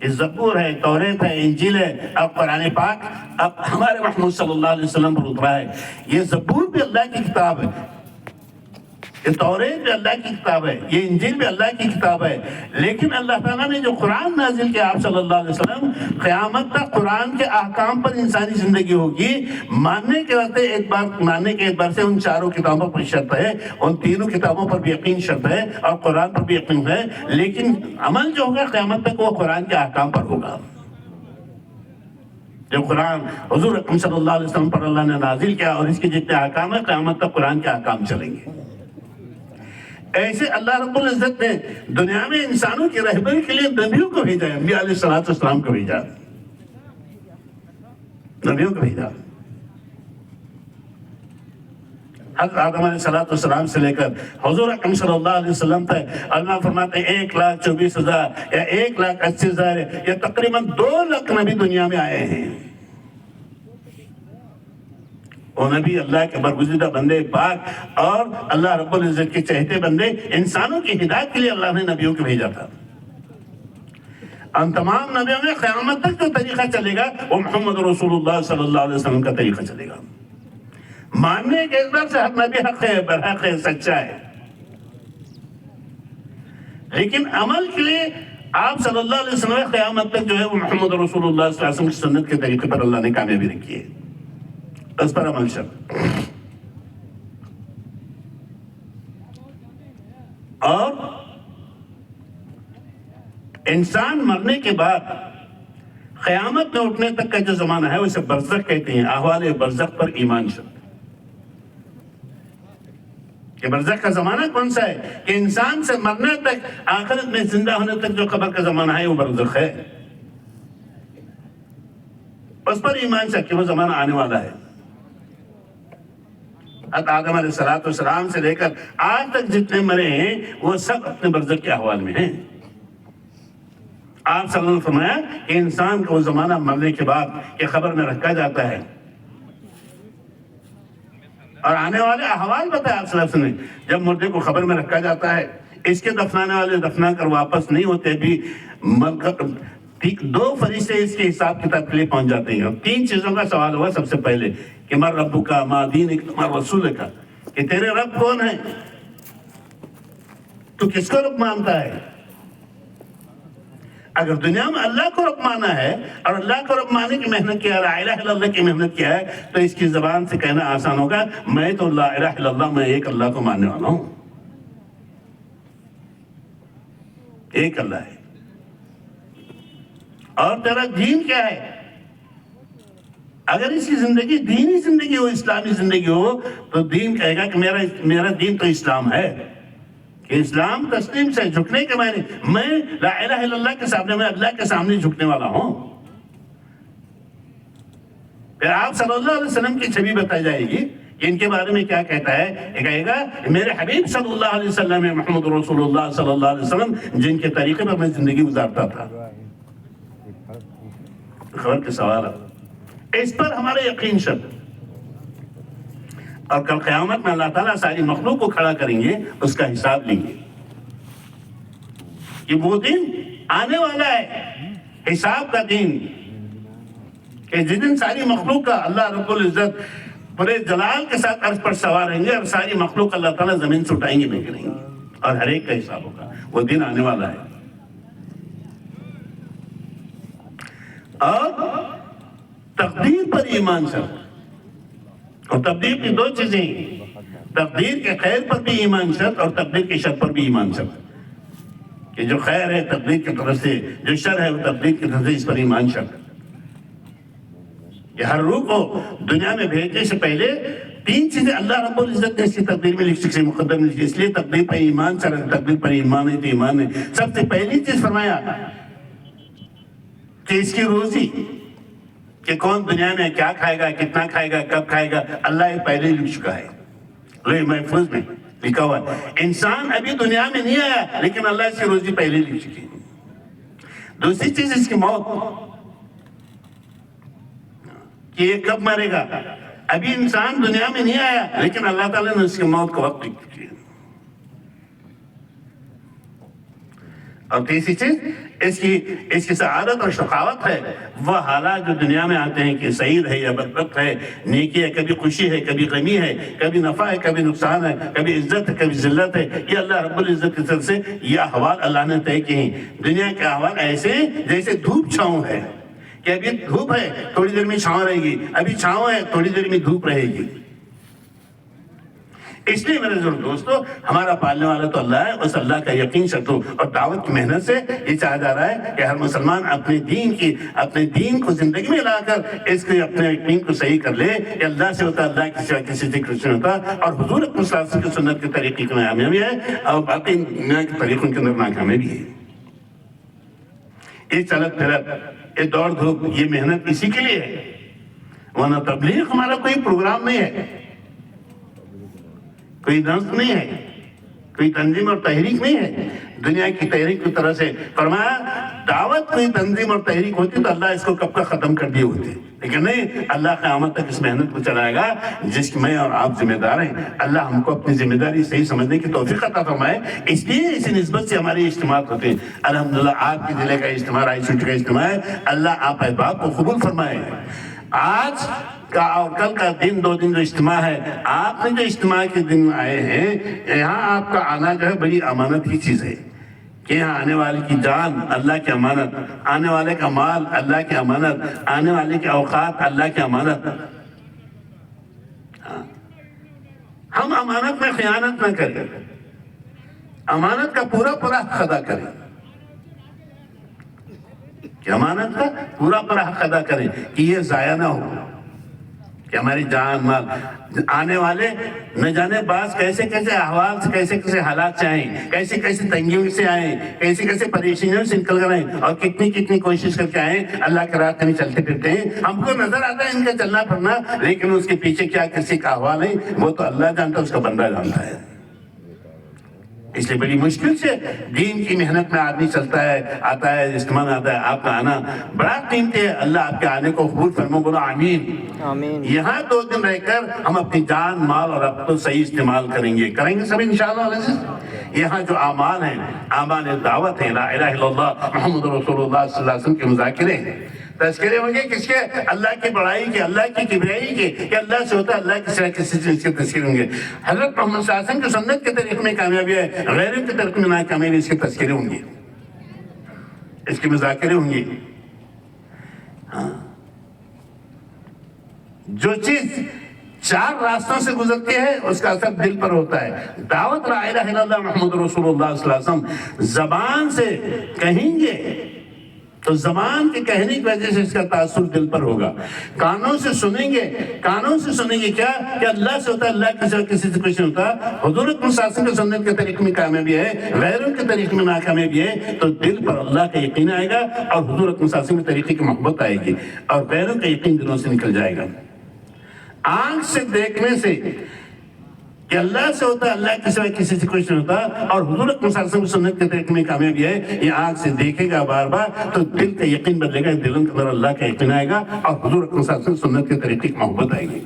کہ زبور ہے, توریت ہے, انجیل ہے اور قرآن پاک اب ہمارے محمد صلی اللہ علیہ وسلم پر اترا ہے. یہ زبور بھی اللہ کی کتاب ہے, یہ توریت بھی اللہ کی کتاب ہے, یہ انجیل بھی اللہ کی کتاب ہے. لیکن اللہ تعالیٰ نے جو قرآن نازل کیا آپ صلی اللہ علیہ وسلم, قیامت تک قرآن کے احکام پر انسانی زندگی ہوگی. ماننے کے اعتبار سے ان 4 کتابوں پر شرط ہے, ان 3 کتابوں پر بھی یقین شرط ہے اور قرآن پر بھی یقین ہے. لیکن عمل جو ہوگا قیامت تک وہ قرآن کے احکام پر ہوگا. جو قرآن حضور اکرم صلی اللہ علیہ وسلم پر اللہ نے نازل کیا اور اس کے جتنے احکام ہیں قیامت تک قرآن کے احکام چلیں گے. ایسے اللہ رب العزت نے دنیا میں انسانوں کی رہبری کے لیے نبیوں کو بھیجا ہے, انبیاء علیہ السلام کو بھیجا, نبیوں کو بھیجا. حضرت آدم علیہ السلام سے لے کر حضور اکرم صلی اللہ علیہ وسلم تک اللہ فرماتے ہیں 1,24,000 یا 1,80,000 یا تقریباً 2 لاکھ نبی دنیا میں آئے ہیں. وہ نبی اللہ کے برگزیدہ بندے پاک اور اللہ رب العزت کے چہتے بندے, انسانوں کی ہدایت کے لیے اللہ نے نبیوں کو بھیجا تھا. ان تمام نبیوں میں قیامت تک جو طریقہ چلے گا وہ محمد رسول اللہ صلی اللہ علیہ وسلم کا طریقہ چلے گا. ماننے کے اعتبار سے ہر نبی حق ہے, برحق ہے, سچا ہے. لیکن عمل کے لیے آپ صلی اللہ علیہ وسلم قیامت تک جو ہے وہ محمد رسول اللہ صلی اللہ علیہ وسلم کی سنت کے طریقے پر اللہ نے کامیابی رکھی ہے. اس پر عمل شرط. اور انسان مرنے کے بعد قیامت میں اٹھنے تک کا جو زمانہ ہے اسے برزخ کہتے ہیں. احوال برزخ پر ایمان شد کہ برزخ کا زمانہ کون سا ہے؟ کہ انسان سے مرنے تک، آخرت میں زندہ ہونے تک جو قبر کا زمانہ ہے وہ برزخ ہے. اس پر ایمان سے کہ وہ زمانہ آنے والا ہے. حضرت آدم علیہ السلام سے لے کر آج تک جتنے مرے ہیں وہ سب اپنے برزخ کے احوال میں ہیں. آپ صلی اللہ علیہ وسلم نے فرمایا کہ انسان کو وہ زمانہ مرنے کے بعد کہ قبر میں رکھا جاتا ہے اور آنے والے احوال بتایا آپ صلی اللہ علیہ وسلم نے. جب مردے کو قبر میں رکھا جاتا ہے، اس کے دفنانے والے دفنا کر واپس نہیں ہوتے بھی، 2 فرشتے اس کے حساب کتاب کے لیے پہنچ جاتے ہیں. اور 3 چیزوں کا سوال ہوا سب سے پہلے کہ مر ربک ما دینک ما رسولک، کہ تیرے رب کون ہے، تو کس کو رب مانتا ہے. اگر دنیا میں اللہ کو رب مانا ہے اور اللہ کو رب ماننے کی محنت کیا، لا الہ الا اللہ کی محنت کیا ہے، تو اس کی زبان سے کہنا آسان ہوگا میں تو لا الہ الا اللہ، میں ایک اللہ کو ماننے والا ہوں. ایک اللہ ہے. اور تیرا دین کیا ہے؟ اگر اس کی زندگی دینی زندگی ہو، اسلامی زندگی ہو، تو دین کہے گا کہ میرا دین تو اسلام ہے. کہ اسلام تسلیم سے جھکنے کے معنی، میں لا الہ الا اللہ کے سامنے، میں اللہ کے سامنے جھکنے والا ہوں. پھر آپ صلی اللہ علیہ وسلم کی چھوی بتائی جائے گی کہ ان کے بارے میں کیا کہتا ہے. یہ کہے گا میرے حبیب صلی اللہ علیہ وسلم محمد رسول اللہ صلی اللہ علیہ وسلم جن کے طریقے پر میں زندگی گزارتا تھا. خبر کے سوال ہے، اس پر ہمارا یقین شد. اور کل قیامت میں اللہ تعالیٰ ساری مخلوق کو کھڑا کریں گے، اس کا حساب لیں گے. یہ وہ دن آنے والا ہے، حساب کا دن، کہ جس دن ساری مخلوق کا اللہ رب العزت بڑے جلال کے ساتھ عرش پر سوار رہیں گے اور ساری مخلوق اللہ تعالیٰ زمین سے اٹھائیں گے، نہیں کریں گے، اور ہر ایک کا حساب ہوگا. وہ دن آنے والا ہے. اور تقدیر پر ایمان سے، اور تقدیر کی 2 چیزیں ہیں، تقدیر کے خیر پر بھی ایمان شرط اور تقدیر کے شر پر بھی ایمان شرط. کہ جو خیر ہے تقدیر کی طرف سے، جو شر ہے وہ تقدیر کی طرف سے، اس پر ایمان شرط. کہ ہر روح کو دنیا میں بھیجنے سے پہلے 3 چیزیں اللہ رب العزت نے اس کی تقدیر میں لکھی، سے مقدم لکھی. اس لیے تقدیر پر ایمان سے، تقدیر پر ایمان ہے تو ایمان ہے. سب سے پہلی چیز فرمایا کہ اس کی روزی، کہ کون دنیا میں کیا کھائے گا، کتنا کھائے گا، کب کھائے گا، اللہ یہ پہلے لکھ چکا ہے، لوح محفوظ میں لکھا ہوا ہے. انسان ابھی دنیا میں نہیں آیا لیکن اللہ اس کی روزی پہلے لکھ چکی ہے. دوسری چیز اس کی موت، کہ یہ کب مرے گا. ابھی انسان دنیا میں نہیں آیا لیکن اللہ تعالیٰ نے اس کی موت کو وقت لکھ چکی ہے. اور تیسری چیز اس کی سعادت اور شقاوت ہے، وہ حالات جو دنیا میں آتے ہیں کہ سعید ہے یا بدبخت ہے، نیکی ہے، کبھی خوشی ہے، کبھی غمی ہے، کبھی نفع ہے، کبھی نقصان ہے، کبھی عزت ہے، کبھی ذلت ہے. یہ اللہ رب العزت کی طرف سے یہ احوال اللہ نے طے کیے ہیں. دنیا کے احوال ایسے ہیں جیسے دھوپ چھاؤں ہے، کہ ابھی دھوپ ہے تھوڑی دیر میں چھاؤں رہے گی، ابھی چھاؤں ہے تھوڑی دیر میں دھوپ رہے گی. اس لیے میرے دوستو، ہمارا پالنے والا تو اللہ ہے، اس اللہ کا یقین شرطو اور دعوت کی محنت سے یہ چاہا جا رہا ہے کہ ہر مسلمان اپنے دین کو زندگی میں لا کر اس کے اپنے یقین کو صحیح کر لے کہ اللہ سے ہوتا، اللہ کی سوا کسی سے کچھ نہیں ہوتا، اور حضور اکرم صلی اللہ علیہ وسلم کی سنت کے طریقے کی ناکامی ہے اور باقی دنیا کے طریقوں کے اندر ناکامی بھی ہے. یہ چلت پھرت، یہ دوڑ دھوپ، یہ محنت اسی کے لیے ہے. ورنہ تبلیغ ہمارا کوئی پروگرام نہیں ہے، کوئی نظم نہیں ہے، کوئی تنظیم اور تحریک نہیں ہے. دنیا کی تحریک کی طرح سے فرمایا دعوت کوئی تنظیم اور تحریک ہوتی تو اللہ اس کو کب کا ختم کر دیے ہوتے، لیکن نہیں، اللہ قیامت تک اس محنت کو چلائے گا جس کی میں اور آپ ذمہ دار ہیں. اللہ ہم کو اپنی ذمہ داری صحیح سمجھنے کی توفیق عطا فرمائے. اس لیے اسی نسبت سے ہماری اجتماعات ہوتے ہیں. الحمدللہ آپ کے ضلع کا اجتماع، رائے چھٹی کا اجتماع ہے. اللہ آپ احباب کو قبول فرمائے. آج کا اور کل کا دن، 2 دن جو اجتماع ہے، آپ نے جو اجتماع کے دن آئے ہیں، یہاں آپ کا آنا جو ہے بڑی امانت کی چیز ہے. کہ یہاں آنے والے کی جان اللہ کی امانت، آنے والے کا مال اللہ کی امانت، آنے والے کے اوقات اللہ کی امانت. ہم امانت میں خیانت نہ کریں، امانت کا پورا حق ادا کریں. کہ امانت کا پورا حق ادا کریں کہ یہ ضائع نہ ہو، کہ ہماری جان مال آنے والے نہ جانے بعض کیسے کیسے احوال سے کیسے کیسے حالات سے آئیں، کیسے کیسے تنگیوں سے آئیں، کیسے کیسے پریشانیوں سے نکل کر آئیں، اور کتنی کتنی کوشش کر کے آئیں، اللہ کے راستے میں چلتے پھرتے ہیں، ہم کو نظر آتا ہے ان کا چلنا پھرنا، لیکن اس کے پیچھے کیا کسی کا احوال ہے وہ تو اللہ جانتا ہے، اس کا بندہ جانتا ہے۔ اس لیے بڑی مشکل سے دین کی محنت میں آدمی چلتا ہے، آتا ہے، اجتماع میں آتا ہے۔ آپ کا آنا بڑا قیمتی ہے، اللہ آپ کے آنے کو قبول فرمائے، بولو آمین۔ یہاں 2 دن رہ کر ہم اپنی جان مال اور وقت کو صحیح استعمال کریں گے سب انشاءاللہ۔ یہاں جو اعمال ہیں، اعمال دعوت ہیں، لا الہ الا اللہ محمد رسول اللہ صلی اللہ علیہ وسلم کے مذاکرے ہیں، تذکرے ہوں گے کس کے؟ اللہ کی بڑائی کے، اللہ کی کبریائی کے، کہ اللہ سے ہوتا ہے، اللہ کی سوا کسی چیز کے تذکرے ہوں گے۔ حضرت محمد صلی اللہ علیہ وسلم کی سنت کے طریقے میں کامیابی ہے، غیروں کے طریقے میں ناکامیابی، اس کے تذکرے ہوں گے، اس کے مذاکرے ہوں گے۔ جو چیز 4 راستوں سے گزرتی ہے اس کا اثر دل پر ہوتا ہے۔ دعوت لا الہ الا اللہ محمد رسول اللہ صلی اللہ علیہ وسلم زبان سے کہیں گے تو زبان کے کہنے کی وجہ سے اس کا تاثر دل پر ہوگا، کانوں سے سنیں گے، کانوں سے سنیں گے کیا کہ اللہ سے ہوتا ہے، اللہ کے سوا کسی سے کچھ نہیں ہوتا، حضور صلی اللہ علیہ وسلم کے سنت کے طریقے میں کامیابی ہے، غیروں کے طریقے میں ناکامیابی ہے، تو دل پر اللہ کا یقین آئے گا اور حضور صلی اللہ علیہ وسلم کے طریقے کی محبت آئے گی اور غیروں کا یقین دلوں سے نکل جائے گا۔ آنکھ سے دیکھنے سے کہ اللہ سے ہوتا ہے، اللہ کے سوا کسی سے کچھ نہیں ہوتا، اور حضور صلی اللہ علیہ وسلم کی سنت کے طریقے میں کامیابی ہے، یہ آنکھ سے دیکھے گا بار بار تو دل کا یقین بدلے گا، دلوں کے اندر اللہ کا یقین آئے گا اور حضور صلی اللہ علیہ وسلم کی سنت کے طریقے کی محبت آئے گی۔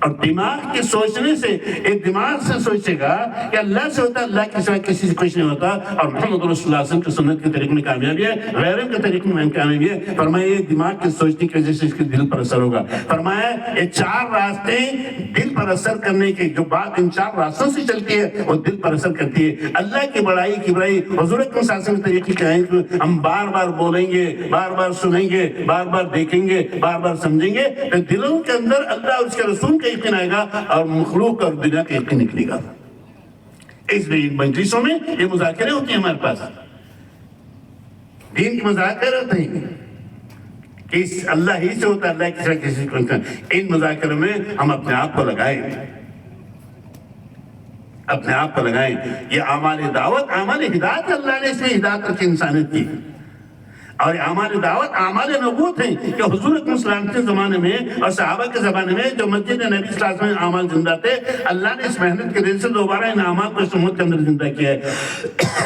اور دماغ کے سوچنے سے، ایک دماغ سے سوچے گا کہ اللہ سے ہوتا ہے، اللہ کے سوا کسی سے کچھ نہیں ہوتا، اور محمد رسول اللہ صلی اللہ علیہ وسلم کی سنت کے طریقے میں کامیابی ہے، غیروں کے طریقے میں کامیابی ہے۔ فرمایا یہ دماغ کے سوچنے کی وجہ سے اس کے دل پر اثر ہوگا۔ فرمایا یہ 4 راستے دل پر اثر کرنے کے، جو بات ان 4 راستوں سے چلتی ہے وہ دل پر اثر کرتی ہے۔ اللہ کی بڑائی کی بڑائی حضور صلی اللہ علیہ وسلم کے طریقے کے ہیں کہ ہم بار بار بولیں گے، بار بار سنیں گے، بار بار دیکھیں گے، بار بار سمجھیں گے، تو دلوں کے اندر اللہ اور اس کے رسول کا یقین آئے گا اور مخلوق اور دنیا کا یقین نکلے گا۔ اس لیے ان مجلسوں میں یہ مذاکرے ہوتے ہیں، ہمارے پاس دین کے مذاکرے ہوتے ہیں کہ اللہ ہی سے ہوتا ہے، اللہ کی سوا کسی کو نہیں۔ ان مذاکروں میں ہم اپنے آپ کو لگائیں، اپنے آپ کو لگائیں۔ یہ اعمال دعوت، اعمال ہدایت، اللہ نے اس میں ہدایت رکھی انسانیت کی، اور اعمال دعوت اعمال نبوت ہیں کہ حضور صلی اللہ علیہ وسلم کے زمانے میں اور صحابہ کے زمانے میں جو مسجد نبی صلی اللہ علیہ وسلم میں اعمال زندہ تھے، اللہ نے اس محنت کے دل سے دوبارہ ان اعمال کو اس امت کے اندر زندہ کیا ہے۔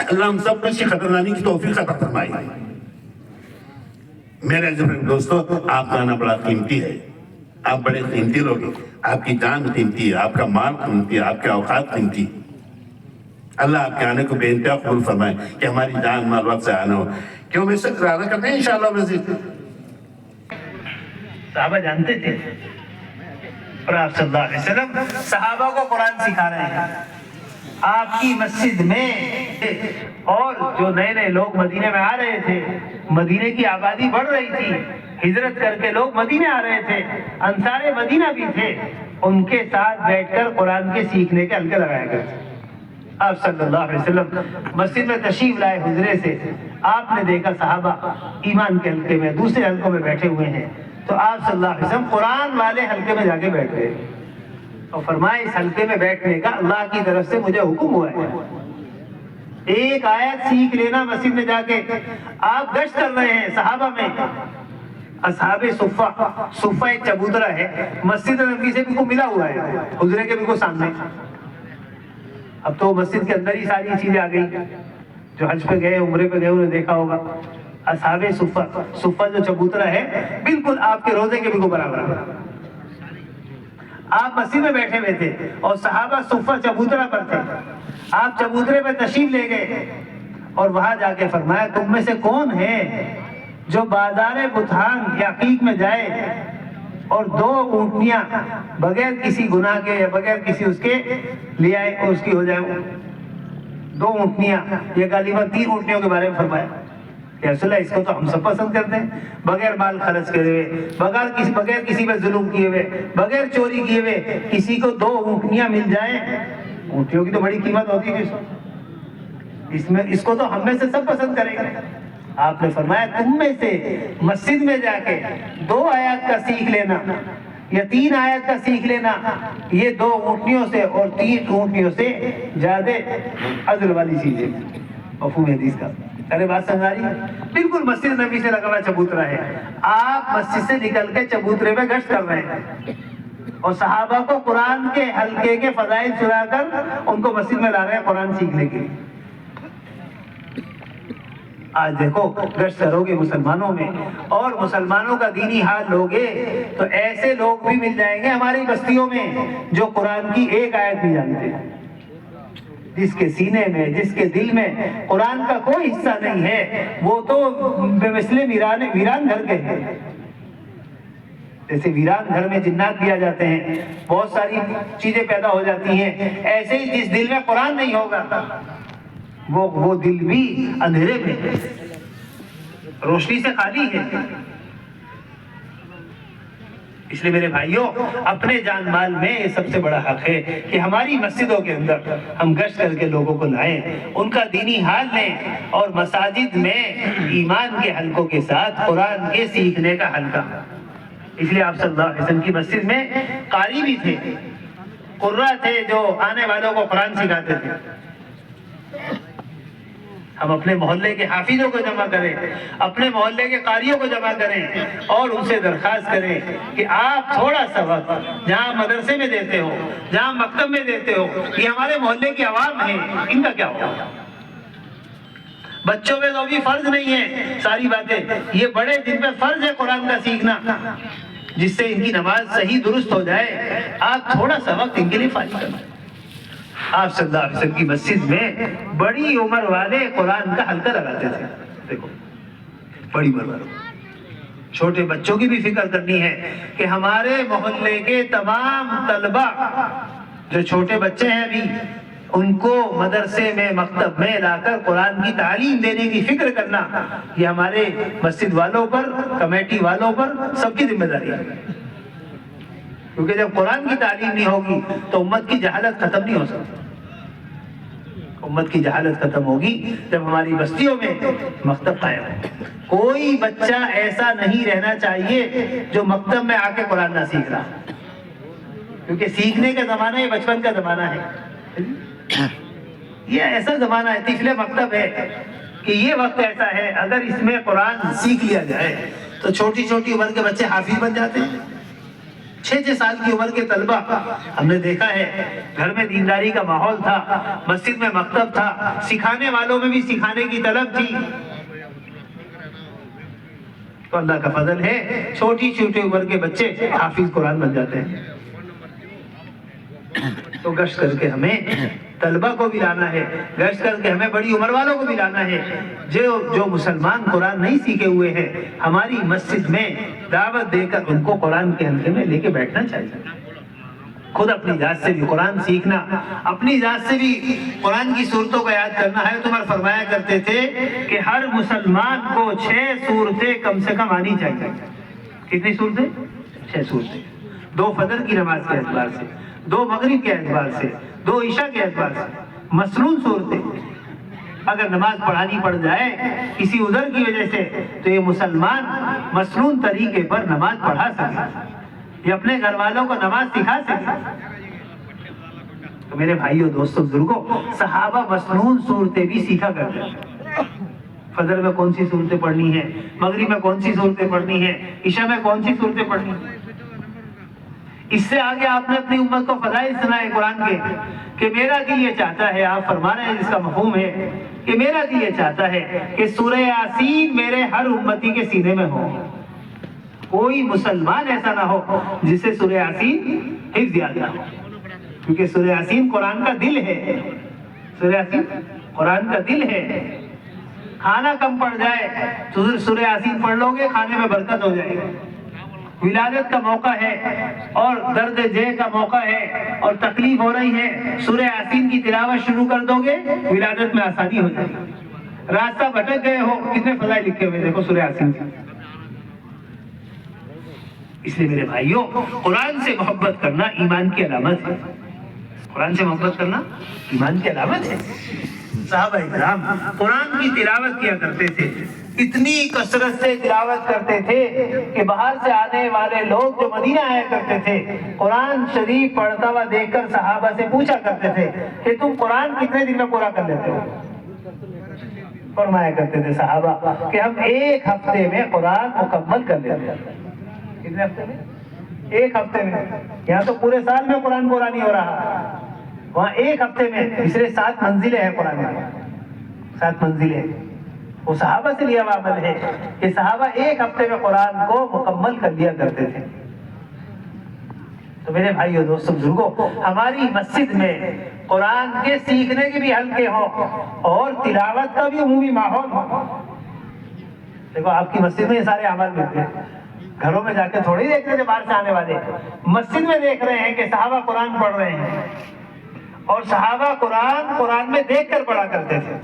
اللہ ہم سب کو اس کی قدردانی کی توفیق عطا فرمائے۔ میرے عزیز دوستو، آپ کا آنا بڑا قیمتی ہے، آپ بڑے قیمتی لوگ ہیں، آپ کی جان قیمتی ہے، آپ کا مال قیمتی ہے، آپ کے اوقات قیمتی ہے۔ اللہ آپ کے آنے کو بے انتہا قبول فرمائے کہ ہماری جان مال وقت سے آنا ہو۔ کیوں میں سب ارادہ کرتے ہیں انشاءاللہ مزید۔ صحابہ جانتے تھے، اور آپ صلی اللہ علیہ وسلم صحابہ کو قرآن سکھا رہے ہیں۔ آپ کی مسجد میں اور جو نئے نئے لوگ مدینے میں آ رہے تھے، مدینے کی آبادی بڑھ رہی تھی، ہجرت کر کے لوگ مدینے آ رہے تھے، انصار مدینہ بھی تھے، ان کے ساتھ بیٹھ کر قرآن کے سیکھنے کے حلقے لگایا کرتے۔ آپ صلی اللہ علیہ وسلم مسجد میں تشریف لائے حجرے سے، آپ نے دیکھا صحابہ ایمان کے حلقے میں دوسرے حلقوں میں بیٹھے ہوئے ہیں، تو آپ صلی اللہ علیہ وسلم قرآن والے حلقے میں جا کے بیٹھ گئے اور فرمائے اس حلقے میں بیٹھنے کا اللہ کی طرف سے مجھے حکم ہوا ہے، ایک آیت سیکھ لینا مسجد میں جا کے۔ آپ گشت کر رہے ہیں صحابہ میں، اصحاب صفہ ایک چبوترا ہے، مسجد نبوی سے بھی کو ملا ہوا ہے، حجرے کے بھی کو سامنے۔ اب تو مسجد کے اندر ہی ساری چیزیں آ گئی، جو حج پہ گئے، عمرے پہ گئے، انہوں نے دیکھا ہوگا۔ اصحاب صفہ جو چبوترا ہے بالکل آپ کے روزے کے بالکل برابر ہے۔ آپ مسجد میں بیٹھے ہوئے تھے اور صحابہ صفہ چبوترا پر تھے، آپ چبوترے پہ تشریف لے گئے اور وہاں جا کے فرمایا تم میں سے کون ہے جو بازار بطحان یا عقیق میں جائے اور 2 اونٹنیاں بغیر کسی گناہ کے یا بغیر کسی اس کے لے آئے اور اس کی ہو جائے 2 اونٹنیاں، یہ غالباً 3 اونٹنیوں کے بارے میں فرمایا کہ رسول اللہ اس کو تو ہم سب پسند کرتے ہیں، بغیر مال خرچ کرے ہوئے، بغیر کسی پہ ظلم کیے ہوئے، بغیر چوری کیے ہوئے کسی کو 2 اونٹنیاں مل جائیں، اونٹنیوں کی تو بڑی قیمت ہوتی ہے، اس کو تو ہم میں سے سب پسند کریں گے۔ آپ نے فرمایا تم میں سے مسجد میں جا کے 2 آیات کا سیکھ لینا یا 3 آیت کا سیکھ لینا، یہ 2 اونٹنیوں سے اور 3 اونٹنیوں سے زیادہ اجر والی چیز ہے۔ مفہوم حدیث کا ارے بات سمجھ آ رہی ہے؟ بالکل مسجد نبی سے لگا ہوا چبوترا ہے، آپ مسجد سے نکل کے چبوترے میں گشت کر رہے ہیں اور صحابہ کو قرآن کے حلقے کے فضائل سنا کر ان کو مسجد میں لا رہے ہیں قرآن سیکھنے کے لیے۔ آج دیکھو گشت کرو گے مسلمانوں میں اور مسلمانوں کا دینی حال لوگے تو ایسے لوگ بھی مل جائیں گے ہماری بستیوں میں جو قرآن کی ایک آیت نہیں جانتے، جس کے سینے میں جس کے دل میں قرآن کا کوئی حصہ نہیں ہے، وہ تو بے مثل ویران گھر کے ہیں۔ جیسے ویران گھر میں جنات بھی آ جاتے ہیں، بہت ساری چیزیں پیدا ہو جاتی ہیں، ایسے ہی جس دل میں قرآن نہیں ہوگا وہ دل بھی اندھیرے میں ہے، روشنی سے خالی ہے۔ اس لیے میرے بھائیوں، اپنے جان مال میں یہ سب سے بڑا حق ہے کہ ہماری مسجدوں کے اندر ہم گشت کر کے لوگوں کو لائیں، ان کا دینی حال لیں اور مساجد میں ایمان کے حلقوں کے ساتھ قرآن کے سیکھنے کا حلقہ۔ اس لیے آپ صلی اللہ علیہ وسلم کی مسجد میں قاری بھی تھے، قرہ تھے جو آنے والوں کو قرآن سکھاتے تھے۔ ہم اپنے محلے کے حافظوں کو جمع کریں، اپنے محلے کے قاریوں کو جمع کریں اور ان سے درخواست کریں کہ آپ تھوڑا سا وقت جہاں مدرسے میں دیتے ہو، جہاں مکتب میں دیتے ہو، یہ ہمارے محلے کی عوام ہیں، ان کا کیا ہوگا؟ بچوں پہ تو ابھی فرض نہیں ہے ساری باتیں، یہ بڑے جن پہ فرض ہے قرآن کا سیکھنا، جس سے ان کی نماز صحیح درست ہو جائے، آپ تھوڑا سا وقت ان کے لیے فارغ کریں۔ آپ صلی اللہ علیہ وسلم کی مسجد میں بڑی عمر والے قرآن کا حلقہ لگاتے تھے۔ دیکھو بڑی عمر والے، چھوٹے بچوں کی بھی فکر کرنی ہے کہ ہمارے محلے کے تمام طلبہ جو چھوٹے بچے ہیں ابھی، ان کو مدرسے میں مکتب میں لا کر قرآن کی تعلیم دینے کی فکر کرنا، یہ ہمارے مسجد والوں پر، کمیٹی والوں پر سب کی ذمہ داری ہے۔ کیونکہ جب قرآن کی تعلیم نہیں ہوگی تو امت کی جہالت ختم نہیں ہو سکتی۔ امت کی جہالت ختم ہوگی جب ہماری بستیوں میں مکتب قائم ہو۔ کوئی بچہ ایسا نہیں رہنا چاہیے جو مکتب میں آ کے قرآن نہ سیکھ رہا، کیونکہ سیکھنے کا زمانہ یہ بچپن کا زمانہ ہے، یہ ایسا زمانہ ہے، طفل مکتب ہے کہ یہ وقت ایسا ہے اگر اس میں قرآن سیکھ لیا جائے تو چھوٹی چھوٹی عمر کے بچے حافظ بن جاتے ہیں۔ 6 سال کی عمر کے طلبہ ہم نے دیکھا ہے، گھر میں دینداری کا ماحول تھا، مسجد میں مکتب تھا، سکھانے والوں میں بھی سکھانے کی طلب تھی، تو اللہ کا فضل ہے چھوٹی چھوٹی عمر کے بچے حافظ قرآن بن جاتے ہیں۔ تو گشت کر کے ہمیں طلبہ کو بھی لانا ہے، گشت کر کے ہمیں بڑی عمر والوں کو بھی لانا ہے، جو مسلمان قرآن نہیں سیکھے ہوئے ہیں، ہماری مسجد میں دعوت دے کر ان کو قرآن کے حلقے میں لے کے بیٹھنا چاہیے۔ خود اپنی ذات سے بھی قرآن سیکھنا، اپنی ذات سے بھی قرآن کی صورتوں کو یاد کرنا ہے۔ عمر فرمایا کرتے تھے کہ ہر مسلمان کو 6 صورتیں کم سے کم آنی چاہیے۔ کتنی صورتیں؟ 6 صورتیں، 2 فجر کی نماز کے اعتبار سے، 2 مغرب کے اعتبار سے، 2 عشاء کے اعتبار سے، مسنون صورتیں۔ اگر نماز پڑھانی پڑ جائے کسی عذر کی وجہ سے تو یہ مسلمان مسنون طریقے پر نماز پڑھا سکے، یہ اپنے گھر والوں کو نماز سکھا سکے۔ تو میرے بھائیوں، دوستوں، بزرگوں، صحابہ مسنون صورتیں بھی سیکھا کرتے ہیں۔ فجر میں کون سی صورتیں پڑھنی ہے، مغرب میں کون سی صورتیں پڑھنی ہے، عشاء میں کون سی صورتیں پڑھنی ہے۔ اس سے آگے آپ نے اپنی امت کو فضائل سنائے قرآن کے کہ میرا دل یہ چاہتا ہے، آپ فرما رہے ہیں جس کا مفہوم ہے کہ میرا دل یہ چاہتا ہے کہ سورہ یاسین میرے ہر امتی کے سینے میں ہو، کوئی مسلمان ایسا نہ ہو جسے سورہ یاسین حفظ یاد نہ ہو، کیونکہ سورہ یاسین قرآن کا دل ہے، سورہ یاسین قرآن کا دل ہے۔ کھانا کم پڑ جائے تو سورہ یاسین پڑھ لو گے، کھانے میں برکت ہو جائے گی۔ ولادت کا موقع ہے اور درد جے کا موقع ہے اور تکلیف ہو رہی ہے، سورہ یاسین کی تلاوت شروع کر دو گے، ولادت میں آسانی ہو جائے گی۔ راستہ بھٹک گئے ہو، کتنے فضائل لکھے ہوئے دیکھو سورہ یاسین کی۔ اس لیے میرے بھائیوں، قرآن سے محبت کرنا ایمان کی علامت ہے، قرآن سے محبت کرنا ایمان کی علامت ہے۔ صحابہ کرام قرآن کی تلاوت کیا کرتے تھے، اتنی کثرت سے تلاوت کرتے تھے کہ باہر سے آنے والے لوگ جو مدینہ آیا کرتے تھے قرآن شریف پڑھتا ہوا دیکھ کر صحابہ سے پوچھا کرتے تھے کہ تم قرآن کتنے دن میں پورا کر لیتے ہو؟ فرمایا کرتے تھے صحابہ کہ ہم ایک ہفتے میں قرآن مکمل کر لیتے ہیں۔ کتنے ہفتے میں؟ ایک ہفتے میں۔ یہاں تو پورے سال میں قرآن پورا نہیں ہو رہا، وہاں ایک ہفتے میں، اس لیے 7 منزلیں ہیں قرآن میں، 7 منزلیں۔ وہ صحابہ سے لیا ہوا عمل ہے کہ صحابہ ایک ہفتے میں قرآن کو مکمل کر لیا کرتے تھے۔ تو میرے بھائیو دوستو بزرگوں، ہماری مسجد میں قرآن کے سیکھنے کے بھی حلقے ہوں اور تلاوت کا بھی عمومی ماحول ہو۔ دیکھو آپ کی مسجد میں یہ سارے عمل ملتے ہیں، گھروں میں جا کے تھوڑی دیکھ رہے تھے باہر سے آنے والے، مسجد میں دیکھ رہے ہیں کہ صحابہ قرآن پڑھ رہے ہیں، اور صحابہ قرآن میں دیکھ کر پڑھا کرتے تھے۔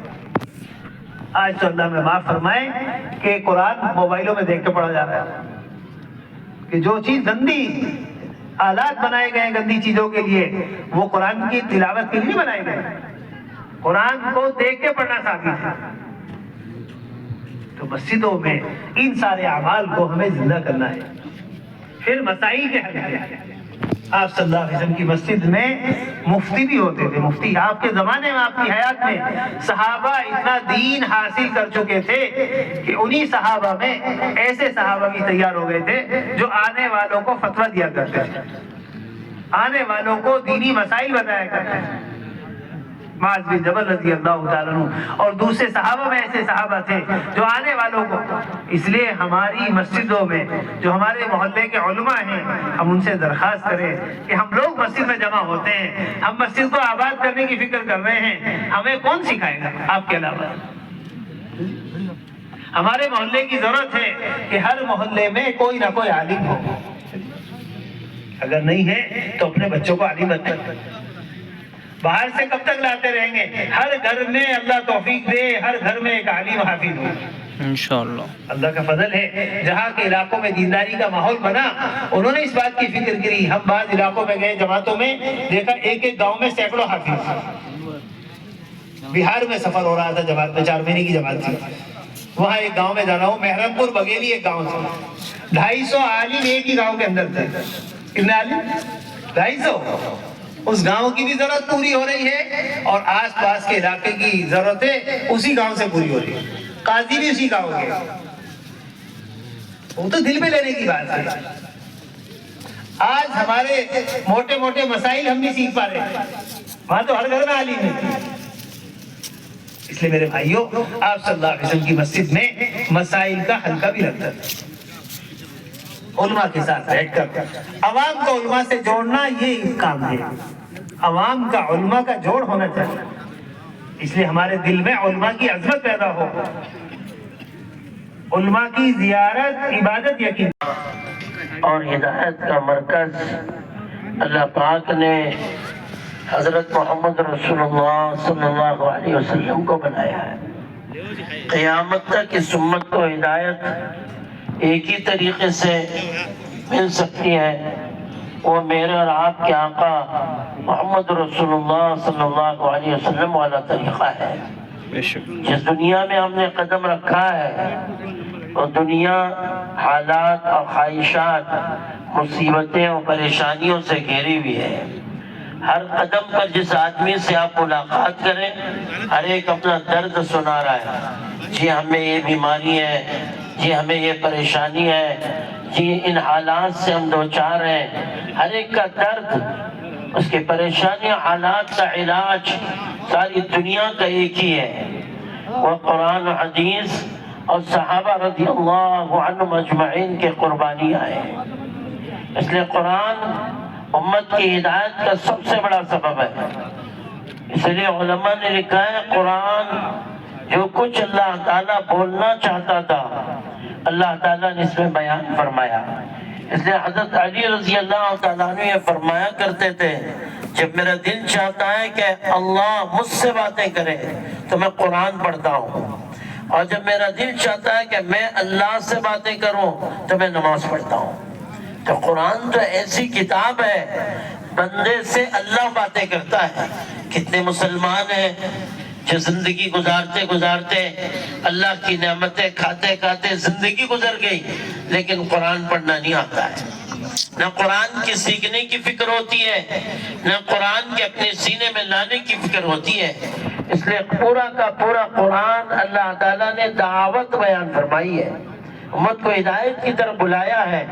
آج تو اللہ میں معاف فرمائے کہ قرآن موبائلوں میں دیکھ کے پڑھا جا رہا ہے، کہ جو چیز گندی آلات بنائے گئے ہیں گندی چیزوں کے لیے، وہ قرآن کی تلاوت کے لیے نہیں بنائے گئے، قرآن کو دیکھ کے پڑھنا ثابت ہے۔ تو مسجدوں میں ان سارے اعمال کو ہمیں زندہ کرنا ہے۔ پھر مسائل کے حل ہے۔ آپ صلی اللہ علیہ وسلم کی مسجد میں مفتی بھی ہوتے تھے، مفتی آپ کے زمانے میں، آپ کی حیات میں صحابہ اتنا دین حاصل کر چکے تھے کہ انہی صحابہ میں ایسے صحابہ بھی تیار ہو گئے تھے جو آنے والوں کو فتویٰ دیا کرتے تھے، آنے والوں کو دینی مسائل بتایا کرتے تھے۔ معاذ بن جبل رضی اللہ تعالیٰ عنہ اور دوسرے صحابہ میں ایسے صحابہ تھے جو آنے والوں کو، اس لیے ہماری مسجدوں میں جو ہمارے محلے کے علماء ہیں، ہم ان سے درخواست کریں کہ ہم لوگ مسجد میں جمع ہوتے ہیں، ہم مسجد کو آباد کرنے کی فکر کر رہے ہیں، ہمیں کون سکھائے گا آپ کے علاوہ؟ ہمارے محلے کی ضرورت ہے کہ ہر محلے میں کوئی نہ کوئی عالم ہو، اگر نہیں ہے تو اپنے بچوں کو عالم بنائیں۔ باہر سے کب تک لاتے رہیں گے؟ ہر گھر میں اللہ توفیق دے، ہر گھر میں ایک عالم حافظ ہو انشاءاللہ۔ اللہ کا فضل ہے، جہاں کے علاقوں میں دینداری کا ماحول بنا، انہوں نے اس بات کی فکر کری۔ ہم بعض علاقوں میں گئے جماعتوں میں، دیکھا ایک ایک گاؤں میں سینکڑوں حافظ۔ بہار میں سفر ہو رہا تھا جماعت میں، 4 مہینے کی جماعت تھی، وہاں ایک گاؤں میں جانا ہوں، محرم پور بگیلی ایک گاؤں تھا، 250 عالم ایک ہی گاؤں کے اندر تھے۔ کتنے عالم؟ 250۔ اس گاؤں کی بھی ضرورت پوری ہو رہی ہے اور آس پاس کے علاقے کی ضرورتیں اسی گاؤں سے پوری ہو رہی ہے، قاضی بھی اسی گاؤں کے۔ وہ تو دل میں لینے کی بات ہے۔ آج ہمارے موٹے موٹے مسائل ہم بھی سیکھ پا رہے ہیں، وہاں تو ہر گھر میں عالم ہے۔ اس لیے میرے بھائیوں، آپ صلی اللہ علیہ وسلم کی مسجد میں مسائل کا حلقہ بھی رکھتا ہے، علماء کے ساتھ بیٹھ کر عوام کو علماء سے جوڑنا، یہ کام ہے۔ عوام کا علماء کا جوڑ ہونا چاہیے، اس لیے ہمارے دل میں علماء کی عظمت پیدا ہو، علماء کی زیارت عبادت یقین اور ہدایت کا مرکز اللہ پاک نے حضرت محمد رسول اللہ صلی اللہ علیہ وسلم کو بنایا ہے۔ قیامت تک اس امت کو ہدایت ایک ہی طریقے سے مل سکتی ہے، وہ میرے اور آپ کے آقا محمد رسول اللہ صلی اللہ علیہ وسلم والا طریقہ ہے۔ جس دنیا میں ہم نے قدم رکھا ہے وہ دنیا حالات اور خواہشات، مصیبتیں اور پریشانیوں سے گھیری ہوئی ہے۔ ہر قدم پر جس آدمی سے آپ ملاقات کریں، ہر ایک اپنا درد سنا رہا ہے، جی ہمیں یہ بیماری ہے، جی ہمیں یہ پریشانی ہے، جی ان حالات سے ہم دوچار ہیں۔ ہر ایک کا درد، اس کے پریشانی حالات کا علاج ساری دنیا کا ایک ہی ہے، وہ قرآن و حدیث اور صحابہ رضی اللہ عنہم اجمعین کے قربانیاں ہیں۔ اس لیے قرآن امت کی ہدایت کا سب سے بڑا سبب ہے۔ اس لیے علماء نے لکھا ہے قرآن جو کچھ اللہ تعالیٰ بولنا چاہتا تھا اللہ تعالیٰ نے اس میں بیان فرمایا۔ اس لیے حضرت علی رضی اللہ تعالیٰ عنہ یہ فرمایا کرتے تھے، جب میرا دل چاہتا ہے کہ اللہ مجھ سے باتیں کرے تو میں قرآن پڑھتا ہوں، اور جب میرا دل چاہتا ہے کہ میں اللہ سے باتیں کروں تو میں نماز پڑھتا ہوں۔ تو قرآن تو ایسی کتاب ہے، بندے سے اللہ باتیں کرتا ہے۔ کتنے مسلمان ہیں جو زندگی گزارتے گزارتے اللہ کی نعمتیں کھاتے کھاتے زندگی گزر گئی، لیکن قرآن پڑھنا نہیں آتا ہے، نہ قرآن کی سیکھنے کی فکر ہوتی ہے، نہ قرآن کے اپنے سینے میں لانے کی فکر ہوتی ہے۔ اس لیے پورا کا پورا قرآن اللہ تعالیٰ نے دعوت بیان فرمائی ہے، امت کو ہدایت کی طرف بلایا ہے۔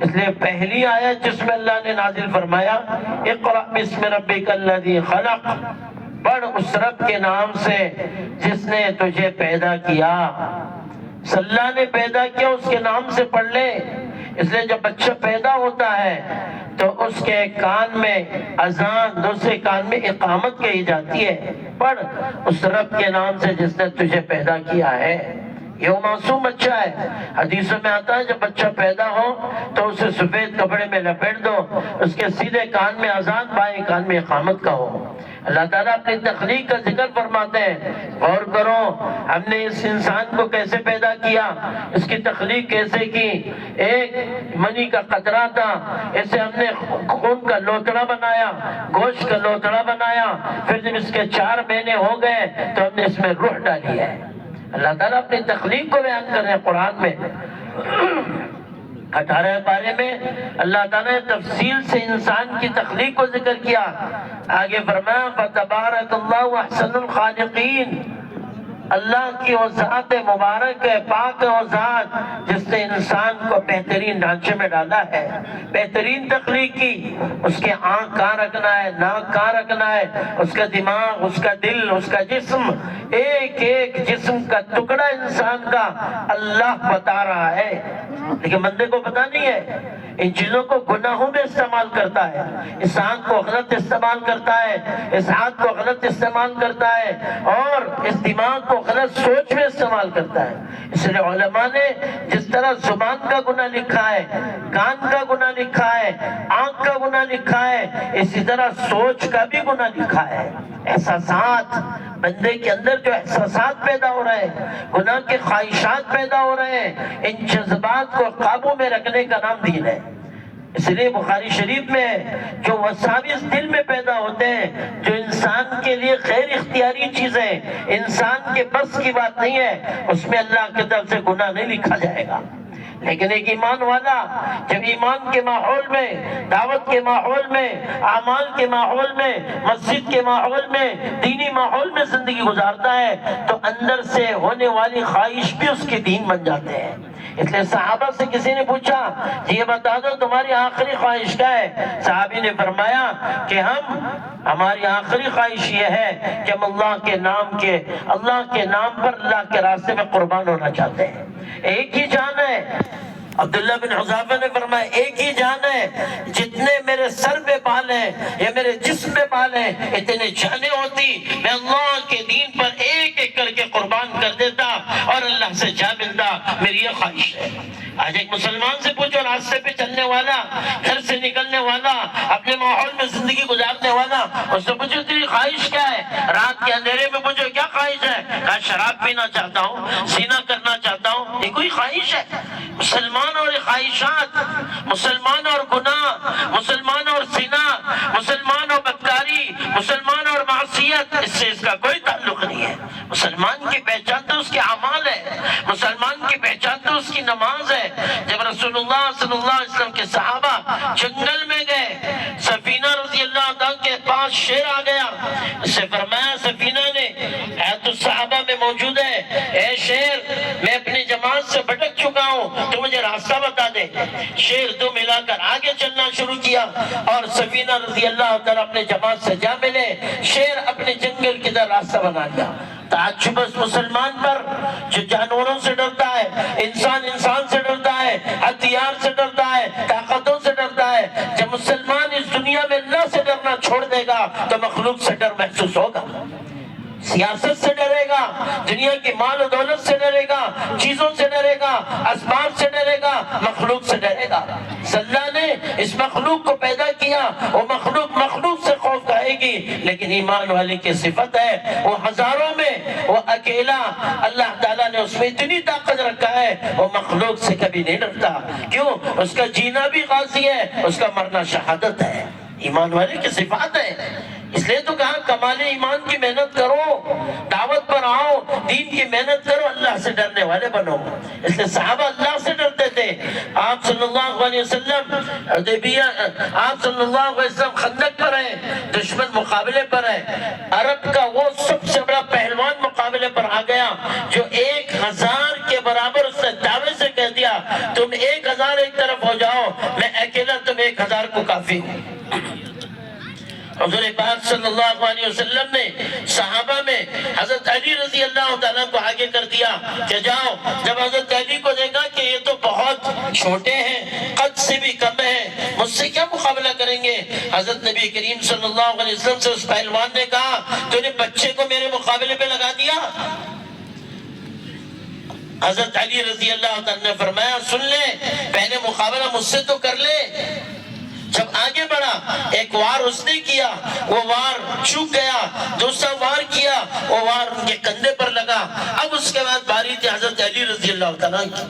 اس لیے پہلی آیت جس میں اللہ نے نازل فرمایا اقرأ بسم ربک الذی خلق، پڑھ اس رب کے نام سے جس نے تجھے پیدا کیا۔ اللہ نے پیدا کیا، اس کے نام سے پڑھ لے۔ اس لیے جب بچہ پیدا ہوتا ہے تو اس کے کان میں اذان، دوسرے کان میں اقامت کہی جاتی ہے، پڑھ اس رب کے نام سے جس نے تجھے پیدا کیا ہے۔ یہ وہ معصوم بچہ ہے، حدیثوں میں آتا ہے جب بچہ پیدا ہو تو اسے سفید کپڑے میں لپیٹ دو، اس کے سیدھے کان میں اذان، بائیں کان میں اقامت کا ہو۔ اللہ تعالیٰ اپنی تخلیق کا ذکر فرماتے ہیں، غور کرو ہم نے اس انسان کو کیسے پیدا کیا، اس کی تخلیق کیسے کی۔ ایک منی کا قطرہ تھا، اسے ہم نے خون کا لوتڑا بنایا، گوشت کا لوتڑا بنایا، پھر جب اس کے 4 مہینے ہو گئے تو ہم نے اس میں روح ڈالی ہے۔ اللہ تعالیٰ اپنی تخلیق کو بیان کر رہے ہیں قرآن میں۔ 18 پارے میں اللہ تعالیٰ نے تفصیل سے انسان کی تخلیق کو ذکر کیا۔ آگے فرمایا فَتَبَارَكَ اللَّهُ أَحْسَنُ الْخَالِقِينَ، اللہ کی وہ ذات مبارک ہے، پاک ہے وہ ذات جس نے انسان کو بہترین ڈھانچے میں ڈالا ہے، بہترین تخلیق کی۔ اس کے آنکھ کہاں رکھنا ہے، ناک کہاں رکھنا ہے، اس کا دماغ، اس کا دل، اس کا جسم، ایک ایک جسم کا ٹکڑا انسان کا اللہ بتا رہا ہے، لیکن بندے کو پتا نہیں ہے۔ ان چیزوں کو گناہوں میں استعمال کرتا ہے، اس آنکھ کو غلط استعمال کرتا ہے، اس ہاتھ کو غلط استعمال کرتا ہے، اور اس دماغ کو غلط سوچ میں استعمال کرتا ہے۔ اس لیے علماء نے جس طرح زبان کا گناہ لکھا ہے، کان کا گناہ لکھا ہے، آنکھ کا گناہ لکھا ہے، اسی طرح سوچ کا بھی گناہ لکھا ہے۔ احساسات، بندے کے اندر جو احساسات پیدا ہو رہے ہیں، گناہ کے خواہشات پیدا ہو رہے ہیں، ان جذبات کو قابو میں رکھنے کا نام دین ہے۔ اس لیے بخاری شریف میں جو وساوس دل میں پیدا ہوتے ہیں، جو انسان کے لیے غیر اختیاری چیزیں، انسان کے بس کی بات نہیں ہے، اس میں اللہ کی طرف سے گناہ نہیں لکھا جائے گا۔ لیکن ایک ایمان والا جب ایمان کے ماحول میں، دعوت کے ماحول میں، اعمال کے ماحول میں، مسجد کے ماحول میں، دینی ماحول میں زندگی گزارتا ہے تو اندر سے ہونے والی خواہش بھی اس کے دین بن جاتے ہیں۔ اس لیے صحابہ سے کسی نے پوچھا یہ بتا دو تمہاری آخری خواہش کیا ہے؟ صحابی نے فرمایا کہ ہماری آخری خواہش یہ ہے کہ ہم اللہ کے نام پر اللہ کے راستے میں قربان ہونا چاہتے ہیں۔ ایک ہی جان ہے، عبداللہ بن حذافہ نے فرمایا ایک ہی جان ہے، جتنے میرے سر پہ بال ہیں یا میرے جسم پہ بال ہیں اتنے جانیں ہوتی میں اللہ کے دین پر ایک ایک کر کے قربان کر دیتا اور اللہ سے جا ملتا۔ میری یہ خواہش ہے۔ آج ایک مسلمان سے پوچھو، راستے پہ چلنے والا، گھر سے نکلنے والا، اپنے ماحول میں زندگی گزارنے والا، اس سے پوچھو تیری خواہش کیا ہے؟ رات کے اندھیرے میں پوچھو کیا خواہش ہے؟ کہا شراب پینا چاہتا ہوں، زنا کرنا چاہتا ہوں۔ یہ کوئی خواہش ہے؟ مسلمان اور خواہشات، مسلمان اور گناہ، مسلمان اور زنا، مسلمان اور بدکاری، مسلمان اور معصیت، اس سے اس کا کوئی تعلق نہیں ہے۔ مسلمان کی پہچان تو اس کے اعمال ہے، مسلمان کی پہچان تو اس کی نماز ہے۔ جب رسول اللہ صلی اللہ علیہ وسلم کے صحابہ جنگل میں گئے، سفینہ رضی اللہ عنہ کے پاس شیر آ گیا، اس سے فرمایا سفینہ نے حیات الصحابہ میں موجود ہے، اے شیر میں اپنی جماعت سے بھٹک چکا ہوں، تو مجھے راستہ بتا دے۔ شیر دو ملا کر آگے چلنا شروع کیا اور سفینہ رضی اللہ تعالیٰ اپنے جماعت سے جا ملے، شیر اپنے جنگل کی طرف راستہ بنا لیا۔ تعجب اس مسلمان پر جو جانوروں سے ڈرتا ہے، انسان سے ڈرتا ہے، ہتھیار سے ڈرتا ہے، طاقتوں سے ڈرتا ہے۔ جب مسلمان اس دنیا میں اللہ سے ڈرنا چھوڑ دے گا تو مخلوق سے ڈر محسوس ہوگا، سیاست سے ڈرے گا، دنیا کی مال و دولت سے ڈرے گا، چیزوں سے ڈرے گا، اسباب سے ڈرے گا، مخلوق سے ڈرے گا۔ اللہ نے اس مخلوق کو پیدا کیا، وہ مخلوق سے خوف کھائے گی، لیکن ایمان والے کی صفت ہے وہ ہزاروں میں وہ اکیلا، اللہ تعالیٰ نے اس میں اتنی طاقت رکھا ہے وہ مخلوق سے کبھی نہیں ڈرتا۔ کیوں؟ اس کا جینا بھی غازی ہے، اس کا مرنا شہادت ہے۔ ایمان والے کی صفات ہے۔ اس لیے تو کہا کمال ایمان کی محنت کرو، دعوت پر آؤ، دین کی محنت کرو، اللہ سے ڈرنے والے بنو۔ اس لیے صحابہ اللہ سے ڈرتے تھے۔ آپ صلی اللہ علیہ وسلم آپ صلی اللہ علیہ وسلم خندق پر ہیں، دشمن مقابلے پر ہے، عرب کا وہ سب سے بڑا پہلوان مقابلے پر آ گیا جو 1000 کے برابر اس نے دعوے سے کہہ دیا تم 1000 ایک طرف ہو جاؤ، میں اکیلا تم 1000 کو کافی ہوں۔ حضور پاک صلی اللہ علیہ وسلم نے صحابہ میں حضرت علی رضی اللہ تعالیٰ کو آگے کر دیا کہ جاؤ۔ جب حضرت علی کو دیکھا کہ یہ تو بہت چھوٹے ہیں، قد سے بھی کم ہیں، مجھ سے کیا مقابلہ کریں گے، حضرت نبی کریم صلی اللہ علیہ وسلم سے اس پہلوان نے کہا تو نے بچے کو میرے مقابلے پہ لگا دیا۔ حضرت علی رضی اللہ تعالیٰ نے فرمایا سن لے، پہلے مقابلہ مجھ سے تو کر لے۔ جب آگے بڑھا ایک وار اس نے کیا، وہ وار چوک گیا، دوسرا وار کیا، وہ وار ان کے کندھے پر لگا۔ اب اس کے بعد باری تھی حضرت علی رضی اللہ تعالیٰ کی۔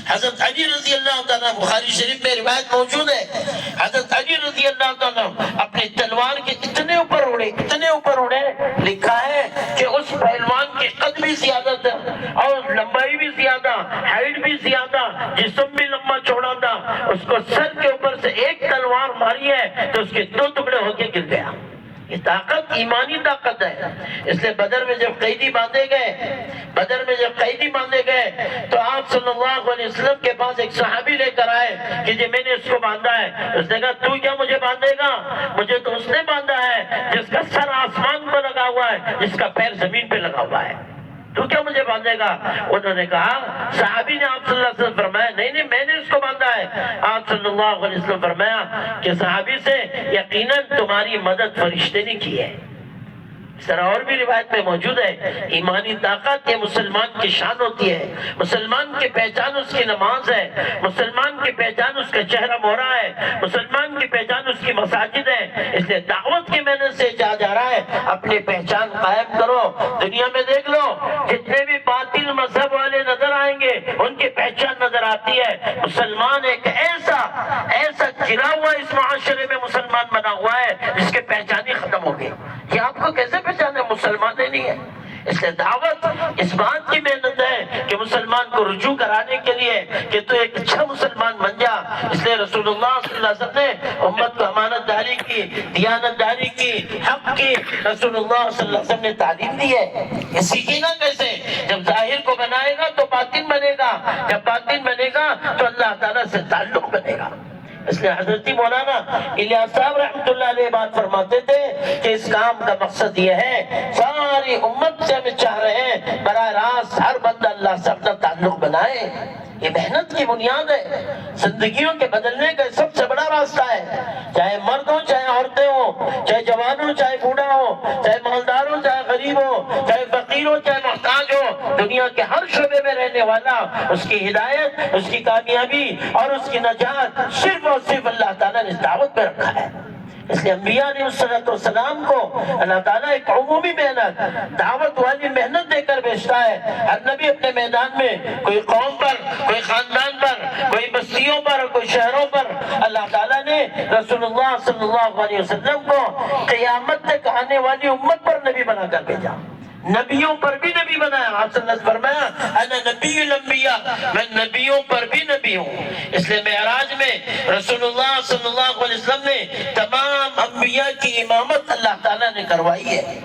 حضرت علی رضی اللہ تعالیٰ بخاری شریف میں روایت موجود ہے، حضرت علی رضی اللہ تعالیٰ اپنی تلوار کے اتنے اوپر اڑے، لکھا ہے کہ اس پہلوان کے قد بھی زیادہ تھا اور لمبائی بھی زیادہ، ہائٹ بھی زیادہ، جسم بھی لمبا چوڑا تھا۔ اس کو سر کے اوپر سے ایک تلوار ماری ہے تو اس کے 2 ٹکڑے ہو کے گر گیا۔ یہ طاقت ایمانی طاقت ہے۔ اس لیے بدر میں جب قیدی باندھے گئے تو آپ صلی اللہ علیہ وسلم کے پاس ایک صحابی لے کر آئے کہ جی میں نے اس کو باندھا ہے۔ اس نے کہا تو کیا مجھے باندھے گا، مجھے تو اس نے باندھا ہے جس کا سر آسمان پر لگا ہوا ہے، جس کا پیر زمین پہ لگا ہوا ہے، تو کیا مجھے باندھے گا؟ انہوں نے کہا، صحابی نے آپ صلی اللہ علیہ وسلم فرمایا نہیں میں نے اس کو باندھا ہے۔ آپ صلی اللہ علیہ وسلم فرمایا کہ صحابی سے یقیناً تمہاری مدد فرشتے نے کی ہے۔ اس طرح اور بھی روایت میں موجود ہے، ایمانی طاقت یہ مسلمان کی شان ہوتی ہے۔ مسلمان کی پہچان اس کی نماز ہے، مسلمان کی پہچان اس کا چہرہ مہرہ ہے، مسلمان کی پہچان اس کی مساجد ہے۔ اس لیے دعوت کی محنت سے کہا جا رہا ہے اپنی پہچان قائم کرو۔ دنیا میں دیکھ لو جتنے بھی باطل مذہب والے نظر آئیں گے ان کی پہچان نظر آتی ہے۔ مسلمان ایک ایسا گرا ہوا اس معاشرے میں مسلمان بنا ہوا ہے جس کے پہچان ہی ختم ہو گئی۔ یہ آپ کو کیسے پہچانے؟ مسلمان ہی نہیں ہے۔ اس لیے دعوت اس بات کی محنت ہے کہ مسلمان کو رجوع کرانے کے لیے کہ تو ایک اچھا مسلمان بن جا۔ اس لیے رسول اللہ صلی اللہ علیہ وسلم نے امت کو امانت داری کی، دیانت داری کی، حق کی، رسول اللہ صلی اللہ علیہ وسلم نے تعلیم دی ہے۔ یہ سیکھے گا کیسے؟ جب ظاہر کو بنائے گا تو باطن بنے گا، جب باطن بنے گا تو اللہ تعالیٰ سے تعلق بنے گا۔ اس لیے حضرت مولانا الیاس صاحب رحمۃ اللہ علیہ بات فرماتے تھے کہ اس کام کا مقصد یہ ہے ساری امت سے ہم چاہ رہے ہیں براہ راست ہر بندہ اللہ سے اپنا تعلق بنائے۔ یہ محنت کی بنیاد ہے، زندگیوں کے بدلنے کا سب سے بڑا راستہ ہے۔ چاہے مرد ہو، چاہے عورتیں ہوں، چاہے جوان ہو، چاہے بوڑھا ہو، چاہے مالدار ہو، چاہے غریب ہو، چاہے فقیر ہو، چاہے محتاج ہو، دنیا کے ہر شعبے میں رہنے والا، اس کی ہدایت، اس کی کامیابی اور اس کی نجات صرف اور صرف اللہ تعالیٰ نے دعوت پہ رکھا ہے۔ اس لیے انبیاء علیہ السلام کو اللہ تعالیٰ ایک عمومی محنت، دعوت والی محنت دے کر بھیجتا ہے۔ ہر نبی اپنے میدان میں کوئی قوم پر، کوئی خاندان پر، کوئی بستیوں پر، کوئی شہروں پر، اللہ تعالیٰ نے رسول اللہ صلی اللہ علیہ وسلم کو قیامت تک آنے والی امت پر نبی بنا کر بھیجا۔ نبیوں پر بھی نبی بنایا۔ آپ صلی اللہ علیہ وسلم فرمایا انا نبی الانبیاء، میں نبیوں پر بھی نبی ہوں۔ اس لیے معراج میں رسول اللہ صلی اللہ علیہ وسلم نے تمام انبیاء کی امامت اللہ تعالیٰ نے کروائی ہے۔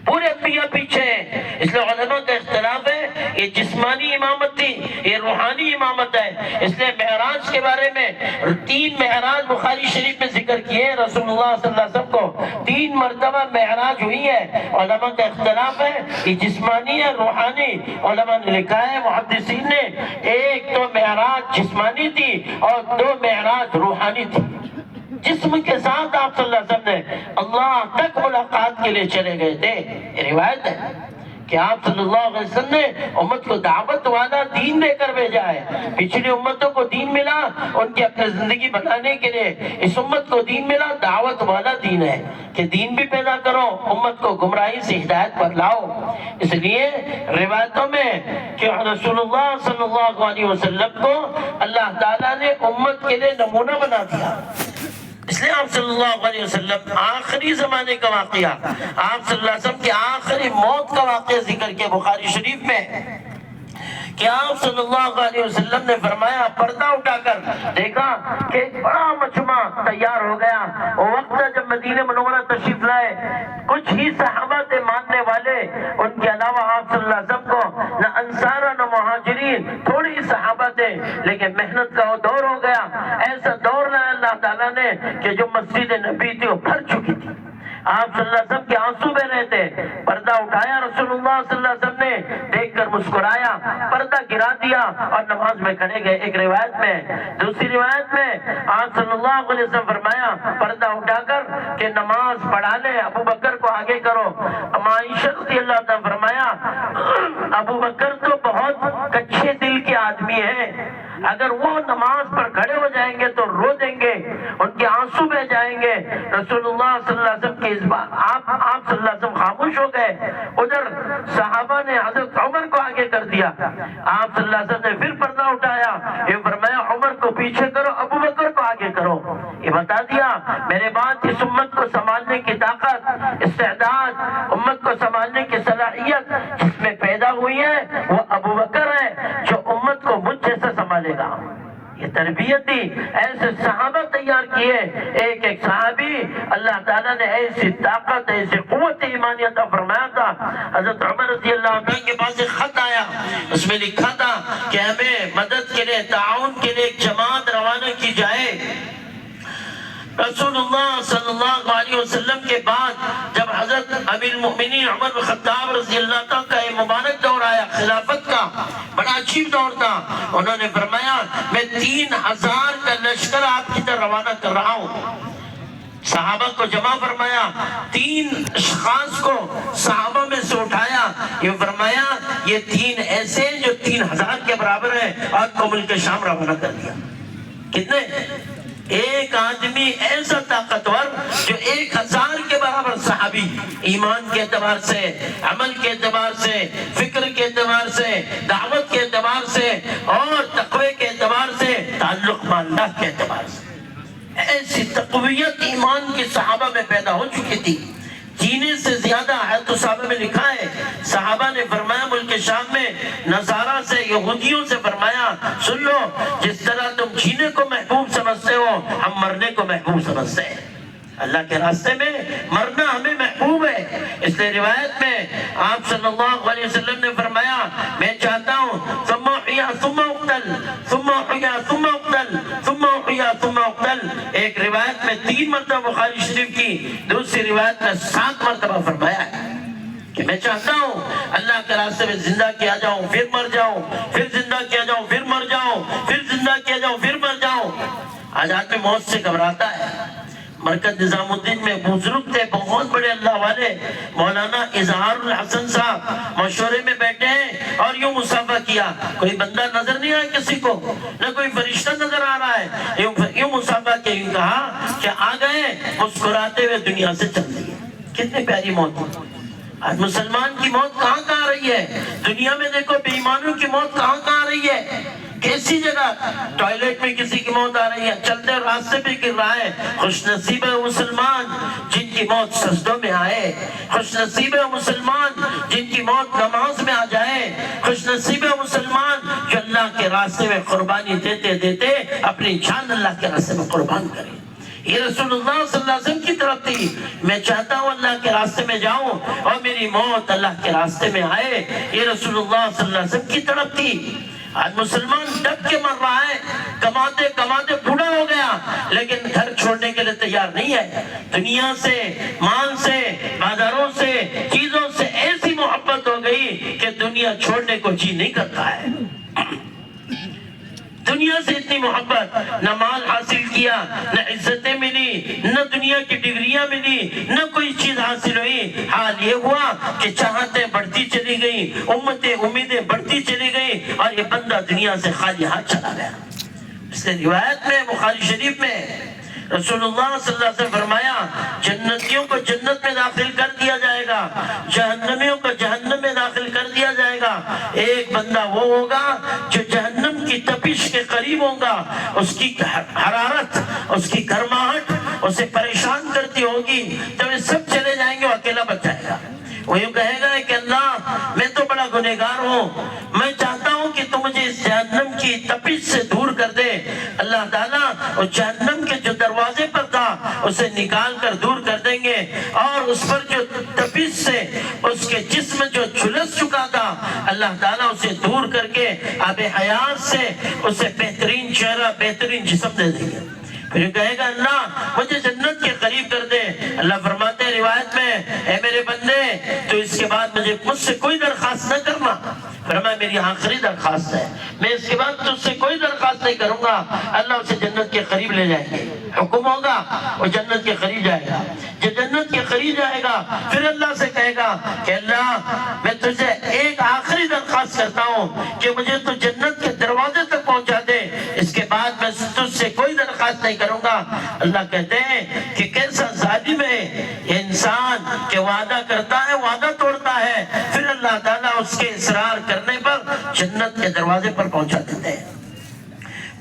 پورے انبیاء پیچھے ہیں۔ اس لیے علماء کا اختلاف ہے یہ جسمانی امامت تھی، یہ روحانی امامت ہے۔ اس لیے معراج کے بارے میں 3 معراج بخاری شریف میں ذکر کیے ہیں۔ رسول اللہ صلی اللہ علیہ وسلم کو 3 مرتبہ معراج ہوئی ہے۔ علماء کا اختلاف ہے یہ جسمانی ہے روحانی۔ علماء نے لکھا ہے محدثین نے 1 تو معراج جسمانی تھی اور 2 معراج روحانی تھی۔ جسم کے ساتھ آپ صلی اللہ علیہ وسلم نے اللہ تک ملاقات کے لیے چلے گئے تھے۔ یہ روایت ہے کہ آپ صلی اللہ علیہ وسلم نے امت کو دعوت والا دین دے کر بھیجا ہے۔ پچھلی امتوں کو دین ملا ان کی اپنی زندگی بنانے کے لیے، اس امت کو دین ملا دعوت والا دین ہے کہ دین بھی پیدا کرو، امت کو گمراہی سے ہدایت پر لاؤ۔ اس لیے روایتوں میں کہ رسول اللہ صلی اللہ علیہ وسلم کو اللہ تعالیٰ نے امت کے لیے نمونہ بنا دیا۔ اس لیے آپ صلی اللہ علیہ وسلم آخری زمانے کا واقعہ، آپ صلی اللہ علیہ وسلم کی آخری موت کا واقعہ ذکر کیا بخاری شریف میں کہ آپ صلی اللہ علیہ وسلم نے فرمایا، پردہ اٹھا کر دیکھا کہ ایک بڑا مجمع تیار ہو گیا۔ وہ وقت تھا جب مدینہ منورہ تشریف لائے، کچھ ہی صحابہ تھے ماننے والے، ان کے علاوہ آپ صلی اللہ علیہ وسلم کو نہ انصار نہ مہاجرین، تھوڑی ہی صحابہ تھے، لیکن محنت کا وہ دور ہو گیا۔ ایسا دور لایا اللہ تعالیٰ نے کہ جو مسجد نبی تھی وہ بھر چکی تھی۔ آپ صلی اللہ علیہ وسلم کے آنسو بہ رہے تھے، پردہ اٹھایا رسول اللہ صلی اللہ علیہ وسلم نے، دیکھ کر مسکرایا، پردہ گرا دیا اور نماز میں کھڑے گئے۔ ایک روایت میں، دوسری روایت میں آپ صلی اللہ علیہ وسلم فرمایا پردہ اٹھا کر کہ نماز پڑھا لے، ابو بکر کو آگے کرو۔ عائشہ رضی اللہ تعالیٰ فرمایا ابو بکر تو بہت کچے دل کے آدمی ہیں، اگر وہ نماز پر کھڑے ہو جائیں گے تو رو دیں گے، ان کے آنسو بہ جائیں گے۔ رسول اللہ صلی اللہ علیہ وسلم کے اس بات آپ صلی اللہ علیہ وسلم خاموش ہو گئے۔ ادھر صحابہ نے حضرت عمر کو آگے کر دیا، آپ صلی اللہ علیہ وسلم نے پھر پردہ اٹھایا، یہ فرمایا عمر کو پیچھے کرو، ابو بکر کو آگے کرو۔ یہ بتا دیا میرے بعد اس امت کو سنبھالنے کی طاقت، استعداد، امت کو سنبھالنے کی صلاحیت جس میں پیدا ہوئی ہے وہ ابو بکر ہے، جو امت کو مجھ جیسا سنبھالے گا۔ یہ تربیت تھی، ایسے صحابہ تیار کیے، ایک ایک صحابی اللہ تعالیٰ نے ایسی طاقت، ایسی قوت ایمانی عطا فرمایا تھا۔ حضرت عمر رضی اللہ عنہ کے پاس ایک خط آیا، اس میں لکھا تھا کہ ہمیں مدد کے لیے، تعاون کے لیے ایک جماعت روانہ کی جائے۔ رسول اللہ صلی اللہ علیہ وسلم کے بعد جب حضرت امیر المؤمنین عمر بن خطاب رضی اللہ تعالیٰ کا ایک مبارک دور آیا، خلافت کا بڑا عجیب دور تھا، انہوں نے فرمایا میں 3000 کا لشکر آپ کی طرف روانہ کر رہا ہوں۔ صحابہ کو جمع فرمایا، 3 اشخاص کو صحابہ میں سے اٹھایا، یہ فرمایا یہ 3 ایسے جو 3000 کے برابر ہیں، اور کو ملک شام روانہ کر دیا۔ کتنے؟ ایک آدمی ایسا طاقتور جو 1000 کے برابر صحابی، ایمان کے اعتبار سے، عمل کے اعتبار سے، فکر کے اعتبار سے، دعوت کے اعتبار سے، اور تقوی کے اعتبار سے، تعلق مع اللہ کے اعتبار سے، ایسی تقویت ایمان کی صحابہ میں پیدا ہو چکی تھی۔ جینے سے زیادہ حضرت صحابہ میں لکھا ہے، صحابہ نے فرمایا ملک شام میں نصارہ سے، یہودیوں سے فرمایا سن لو، جس طرح تم جینے کو محبوب سمجھتے ہو ہم مرنے کو محبوب سمجھتے ہیں۔ اللہ کے راستے میں مرنا ہمیں محبوب ہے۔ اس لیے روایت میں آپ صلی اللہ علیہ وسلم نے فرمایا میں چاہتا ہوں ثم احیا ثم اقتل، ثم احیا ثم اقتل، ثم احیا ثم اقتل۔ ایک روایت میں 3 مرتبہ بخاری شریف کی، دوسری روایت میں 7 مرتبہ فرمایا ہے کہ میں چاہتا ہوں اللہ کے راستے میں زندہ کیا جاؤں، پھر مر جاؤں، پھر زندہ کیا جاؤں، پھر مر جاؤں، پھر زندہ کیا جاؤں، پھر مر جاؤں۔ آج آدمی موت سے گھبراتا ہے۔ مرکز نظام الدین میں بزرگ تھے، بہت بڑے اللہ والے، مولانا اظہار الحسن صاحب مشورے میں بیٹھے ہیں اور یوں مصافحہ کیا، کوئی بندہ نظر نہیں آیا کسی کو، نہ کوئی فرشتہ نظر آ رہا ہے، یوں مصافحہ کیا، یوں کہا کہ آ گئے مسکراتے ہوئے دنیا سے چل دیے۔ کتنی پیاری موت۔ آج مسلمان کی موت کہاں کہاں آ رہی ہے؟ دنیا میں دیکھو بے ایمانوں کی موت کہاں کہاں آ رہی ہے؟ کیسی جگہ؟ ٹوائلٹ میں کسی کی موت آ رہی ہے، چلتے راستے پہ گر رہا ہے۔ خوش نصیب ہے مسلمان جن کی موت سجدوں میں آئے، خوش نصیب ہے مسلمان جن کی موت نماز میں آ جائے، خوش نصیب ہے مسلمان جو اللہ کے راستے میں قربانی دیتے دیتے اپنی جان اللہ کے راستے میں قربان کرے۔ یہ رسول اللہ صلی اللہ علیہ وسلم کی طرف تھی، میں چاہتا ہوں اللہ کے راستے میں جاؤں اور میری موت اللہ کے راستے میں آئے، یہ رسول اللہ صلی اللہ علیہ وسلم کی طرف تھی۔ آج مسلمان ڈب کے مر رہا ہے، کماتے کماتے بوڑھا ہو گیا، لیکن گھر چھوڑنے کے لیے تیار نہیں ہے۔ دنیا سے، مال سے، بازاروں سے، چیزوں سے ایسی محبت ہو گئی کہ دنیا چھوڑنے کو جی نہیں کرتا ہے۔ دنیا سے اتنی محبت، نہ مال حاصل کیا، نہ عزتیں ملی، نہ دنیا کی ڈگریاں ملی، نہ کوئی چیز حاصل ہوئی۔ حال یہ ہوا کہ چاہتیں بڑھتی چلی گئی، امتیں امیدیں بڑھتی چلی گئی، اور یہ بندہ دنیا سے خالی ہاتھ چلا گیا۔ اس لیے روایت میں بخاری شریف میں رسول اللہ صلی اللہ علیہ وسلم فرمایا جنتیوں کو جنت میں داخل کر دیا جائے گا، جہنمیوں کو جہنم میں داخل کر دیا جائے گا۔ ایک بندہ وہ ہوگا جو جہنم کی تپش کے قریب ہوگا، اس کی حرارت، اس کی گرماہٹ اسے پریشان کرتی ہوگی، جب یہ سب چلے جائیں گے وہ اکیلا بچ جائے گا۔ وہ یوں کہے گا کہ اللہ میں تو بڑا گنہگار ہوں، میں چاہتا ہوں کہ تو مجھے اس جہنم کی تپش سے دور کر دے۔ اللہ تعالیٰ اس جہنم کے جو دروازے پر تھا اسے نکال کر دور کر دیں گے، اور اس پر جو تپش سے اس کے جسم جو جھلس چکا تھا اللہ تعالیٰ اسے دور کر کے آب حیات سے اسے بہترین چہرہ، بہترین جسم دے دیں گے۔ پھر کہے گا اللہ مجھے جنت کے قریب کر دے۔ اللہ فرماتے ہیں روایت میں، اے میرے بندے تو اس کے بعد مجھ سے کوئی درخواست نہ کرنا۔ فرمایا میری آخری درخواست ہے، میں اس کے بعد تجھ سے کوئی درخواست نہیں کروں گا۔ اللہ اسے جنت کے قریب لے جائیں گے، حکم ہوگا وہ جنت کے قریب جائے گا۔ جب جنت کے قریب جائے گا پھر اللہ سے کہے گا کہ اللہ میں تجھے ایک آخری درخواست کرتا ہوں کہ مجھے تو جنت کے دروازے تک پہنچا دے، اس کے بعد میں تجھ سے کوئی درخواست نہیں کروں گا۔ اللہ کہتے ہیں کہ کیسا ظالم ہے یہ انسان کہ وعدہ کرتا ہے، وعدہ توڑتا ہے، پھر اللہ تعالیٰ اس کے اصرار کرنے پر جنت کے دروازے پر پہنچا دیتے ہیں۔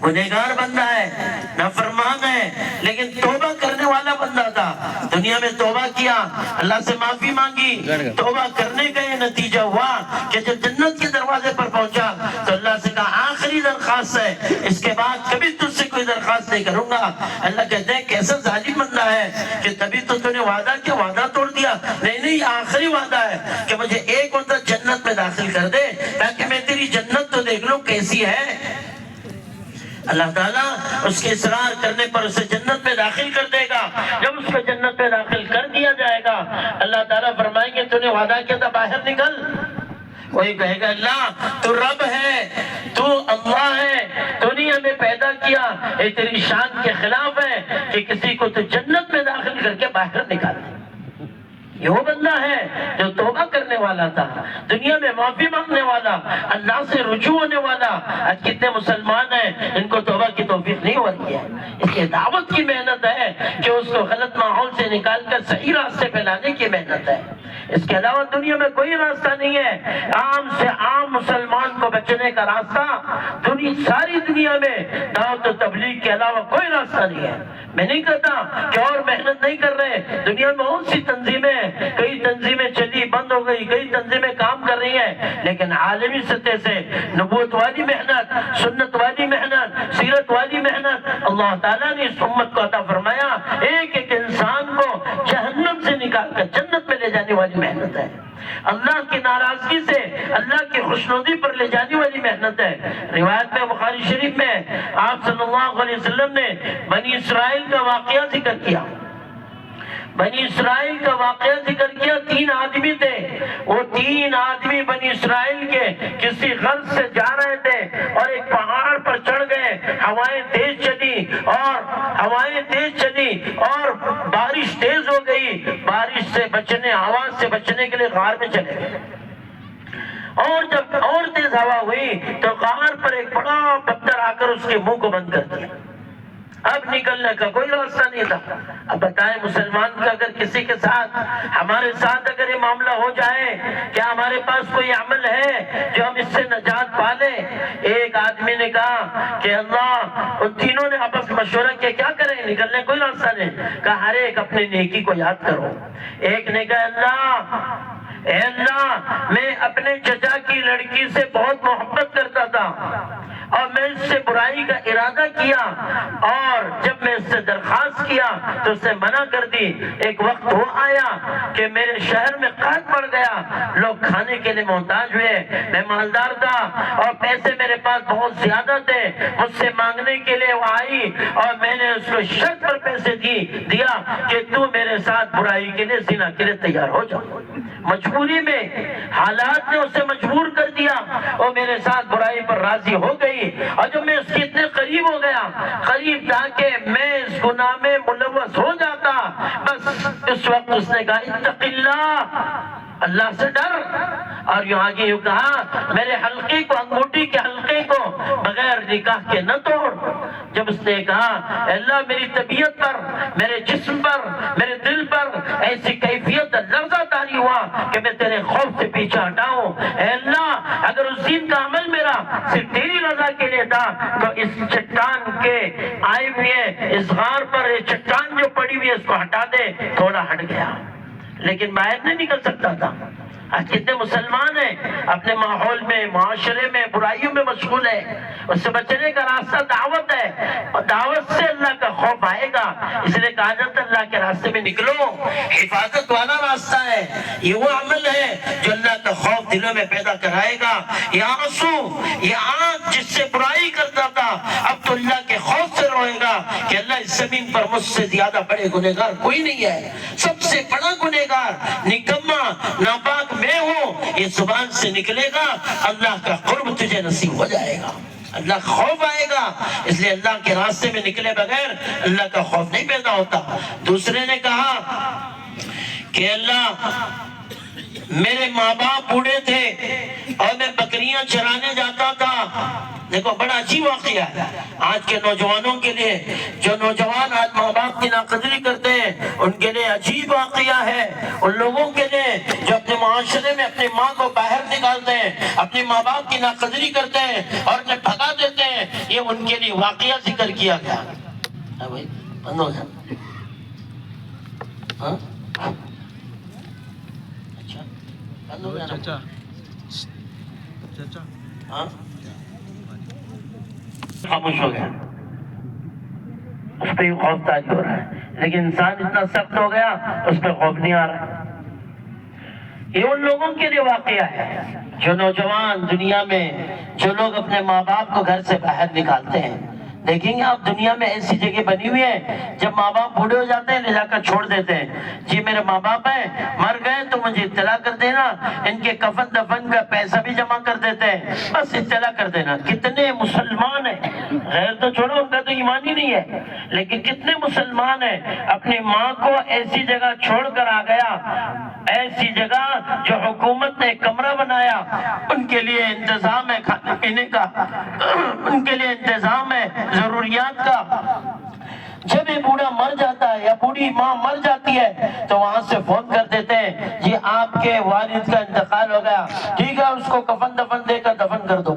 گنہگار بندہ ہے، نافرمان ہے، لیکن توبہ کرنے والا بندہ تھا، دنیا میں توبہ کیا، اللہ سے معافی مانگی، توبہ کرنے کا یہ نتیجہ ہوا کہ جب جنت کے دروازے پر پہنچا تو اللہ سے کہا آخری درخواست ہے، اس کے بعد کبھی تجھ سے کوئی درخواست نہیں کروں گا۔ اللہ کہتے ہیں کیسا ظالم بندہ ہے کہ تبھی تو نے وعدہ کیا، وعدہ توڑ دیا۔ نہیں آخری وعدہ ہے کہ مجھے ایک مرتبہ جنت میں داخل کر دے تاکہ میں تیری جنت تو دیکھ لوں کیسی ہے۔ اللہ تعالیٰ اس کے اصرار کرنے پر اسے جنت میں داخل کر دے گا۔ جب اس کو جنت میں داخل کر دیا جائے گا اللہ تعالیٰ فرمائیں گے تو نے وعدہ کیا تھا باہر نکل۔ وہی کہے گا اللہ تو رب ہے، تو اللہ ہے، تو نے ہمیں پیدا کیا، یہ تیری شان کے خلاف ہے کہ کسی کو تو جنت میں داخل کر کے باہر نکال دے۔ یہ وہ بندہ ہے جو توبہ کرنے والا تھا، دنیا میں معافی مانگنے والا، اللہ سے رجوع ہونے والا۔ آج کتنے مسلمان ہیں ان کو توبہ کی توفیق نہیں ہو رہی ہے، اس لیے دعوت کی محنت ہے کہ اس کو غلط ماحول سے نکال کر صحیح راستے پہ لانے کی محنت ہے۔ اس کے علاوہ دنیا میں کوئی راستہ نہیں ہے۔ عام سے عام مسلمان کو بچنے کا راستہ ساری دنیا میں دعوت و تبلیغ کے علاوہ کوئی راستہ نہیں ہے۔ میں نہیں کہتا کہ اور محنت نہیں کر رہے، دنیا میں بہت سی تنظیمیں، کئی تنظیمیں چلی بند ہو گئی، کئی تنظیمیں کام کر رہی ہیں، لیکن عالمی سطح سے نبوت والی محنت، سنت والی محنت، سیرت والی محنت اللہ تعالیٰ نے اس امت کو عطا فرمایا۔ ایک ایک انسان کو جہنم سے نکال کر جنت میں لے جانے والی محنت ہے، اللہ کی ناراضگی سے اللہ کی خوشنودی پر لے جانے والی محنت ہے۔ روایت میں بخاری شریف میں آپ صلی اللہ علیہ وسلم نے بنی اسرائیل کا واقعہ ذکر کیا۔ بنی اسرائیل کا واقعہ ذکر کیا، 3 آدمی تھے، وہ 3 آدمی بنی اسرائیل کے کسی غرض سے جا رہے تھے اور ایک پہاڑ پر چڑھ گئے، ہوائیں تیز چلی اور بارش تیز ہو گئی، بارش سے بچنے، آواز سے بچنے کے لیے غار میں چلے گئے، اور جب اور تیز ہوا ہوئی تو غار پر ایک بڑا پتھر آ کر اس کے منہ کو بند کر دیا۔ اب نکلنے کا کوئی راستہ نہیں تھا۔ اب بتائیں مسلمان کا اگر کسی کے ساتھ، ہمارے ساتھ اگر یہ معاملہ ہو جائے، کیا ہمارے پاس کوئی عمل ہے جو ہم اس سے نجات پا لیں؟ ایک آدمی نے کہا کہ اللہ، ان تینوں نے آپس مشورہ کیا کیا کریں، نکلنے کوئی راستہ نہیں، کہا ہر ایک اپنی نیکی کو یاد کرو۔ ایک نے کہا اے اللہ میں اپنے چچا کی لڑکی سے بہت محبت کرتا تھا اور میں اس سے برائی کا ارادہ کیا، اور جب میں اس سے درخواست کیا تو اسے منع کر دی۔ ایک وقت وہ آیا کہ میرے شہر میں قحط پڑ گیا، لوگ کھانے کے لیے محتاج ہوئے، میں مالدار تھا اور پیسے میرے پاس بہت زیادہ تھے، مجھ سے مانگنے کے لیے وہ آئی اور میں نے اس کو شرط پر پیسے دیا کہ تو میرے ساتھ برائی کے لیے، زنا کے لیے تیار ہو جاؤ۔ مجبوری میں حالات نے اسے مجبور کر دیا، اور میرے ساتھ برائی پر راضی ہو گئی، اور جب میں اس کے اتنے قریب ہو گیا، قریب تھا کہ میں اس گناہ میں ملوث ہو جاتا، بس اس وقت اس نے کہا اتق اللہ، اللہ سے ڈر، اور یوں آگے یوں کہا میرے حلقے کو، انگوٹھی کے حلقے کو بغیر نکاح کے نہ توڑ۔ جب اس نے کہا اے اللہ میری طبیعت پر، میرے جسم پر، میرے دل پر ایسی کیفیت لرزہ طاری ہوا کہ میں تیرے خوف سے پیچھے ہٹاؤں، اے اللہ اگر اس دین کا عمل میرا صرف تیری رضا کے لیے تھا تو اس چٹان کے آئے ہوئے اس غار پر یہ چٹان جو پڑی ہوئی ہے اس کو ہٹا دے۔ تھوڑا ہٹ گیا لیکن باہر نہیں نکل سکتا تھا۔ آج کتنے مسلمان ہیں اپنے ماحول میں، معاشرے میں برائیوں میں مشغول ہے۔ اس سے بچنے کا راستہ دعوت ہے، اور دعوت سے اللہ کا خوف آئے گا۔ اس لیے کہا جاتا ہے اللہ کے راستے میں نکلو، حفاظت والا راستہ ہے، یہ وہ عمل ہے جو اللہ کا خوف دلوں میں پیدا کرائے گا۔ یہ آنسو، یہ آنکھ جس سے برائی کرتا تھا اب تو اللہ کے خوف سے روئے گا کہ اللہ اس زمین پر مجھ سے زیادہ بڑے گنہگار کوئی نہیں ہے، سب سے بڑا گنہگار نکما ناپاک میں ہوں۔ یہ زبان سے نکلے گا اللہ کا قرب تجھے نصیب ہو جائے گا، اللہ کا خوف آئے گا۔ اس لیے اللہ کے راستے میں نکلے بغیر اللہ کا خوف نہیں پیدا ہوتا۔ دوسرے نے کہا کہ اللہ میرے ماں باپ بوڑھے تھے اور میں بکریاں چرانے جاتا تھا۔ دیکھو بڑا عجیب واقعہ ہے آج کے نوجوانوں کے لیے، جو نوجوان آج ماں باپ کی ناقدری کرتے ہیں ان کے لیے عجیب واقعہ ہے۔ ان لوگوں کے لیے جو اپنے معاشرے میں اپنی ماں کو باہر نکالتے ہیں، اپنے ماں باپ کی ناقدری کرتے ہیں اور انہیں بھگا دیتے ہیں، یہ ان کے لیے واقعہ ذکر کیا گیا۔ بھائی بند ہو جائے، ہاں اچھا بند ہو گیا، ہاں خاموش ہو گیا، اس پہ خوف تاری ہو رہا ہے، لیکن انسان اتنا سخت ہو گیا اس پہ خوف نہیں آ رہا۔ یہ ان لوگوں کے لیے واقعہ ہے جو نوجوان دنیا میں، جو لوگ اپنے ماں باپ کو گھر سے باہر نکالتے ہیں۔ دیکھیں گے آپ دنیا میں ایسی جگہ بنی ہوئی ہے جب ماں باپ بوڑھے ہو جاتے ہیں لے جا کر چھوڑ دیتے ہیں، جی میرے ماں باپ ہیں مر گئے تو مجھے اطلاع کر دینا، ان کے کفن دفن کا پیسہ بھی جمع کر دیتے ہیں، بس اطلاع کر دینا۔ کتنے مسلمان ہیں، غیر تو چھوڑو ان کا تو ایمان ہی نہیں ہے، لیکن کتنے مسلمان ہیں اپنی ماں کو ایسی جگہ چھوڑ کر آ گیا، ایسی جگہ جو حکومت نے کمرہ بنایا، ان کے لیے انتظام ہے کھانے پینے کا، ان کے لیے انتظام ہے ضروریات کا۔ جب یہ بوڑھا مر جاتا ہے یا بوڑھی ماں مر جاتی ہے تو وہاں سے فون کر دیتے ہیں جی آپ کے والد کا انتقال ہو گیا، ٹھیک ہے اس کو کفن دفن دے کر دفن کر دو۔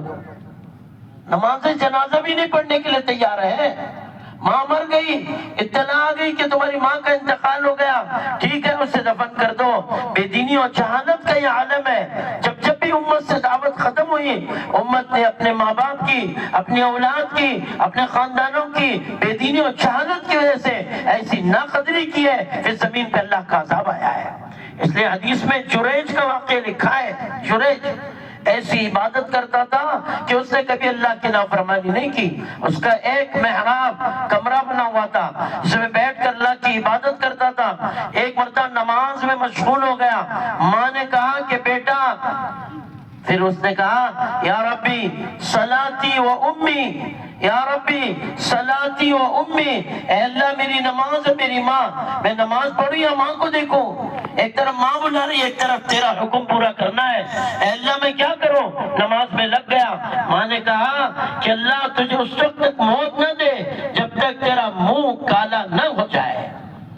نماز جنازہ بھی نہیں پڑھنے کے لیے تیار ہے۔ ماں مر گئی، اطلاع آ گئی کہ تمہاری ماں کا انتقال ہو گیا، ٹھیک ہے اسے دفن کر دو۔ بے دینی اور جہالت کا یہ عالم ہے۔ جب بھی امت سے دعوت ختم ہوئی، امت نے اپنے ماں باپ کی، اپنی اولاد کی، اپنے خاندانوں کی بے دینی اور جہالت کی وجہ سے ایسی ناقدری کی ہے، پھر زمین پہ اللہ کا عذاب آیا ہے۔ اس لیے حدیث میں جریج کا واقعہ لکھا ہے، جریج ایسی عبادت کرتا تھا کہ اس نے کبھی اللہ کی نافرمانی نہیں کی۔ اس کا ایک محراب کمرہ بنا ہوا تھا، اس میں بیٹھ کر اللہ کی عبادت کرتا تھا۔ ایک مرتبہ نماز میں مشغول ہو گیا، ماں نے کہا کہ بیٹا، پھر اس نے کہا یا ربی صلاتی و امی، یا ربی صلاتی و امی، اے اللہ میری نماز ہے میری ماں، میں نماز پڑھوں یا ماں کو دیکھوں؟ ایک طرف ماں بلا رہی ہے، ایک طرف تیرا حکم پورا کرنا ہے، اے اللہ میں کیا کروں؟ نماز میں لگ گیا۔ ماں نے کہا کہ اللہ تجھے اس وقت تک موت نہ دے جب تک تیرا منہ کالا نہ ہو جائے۔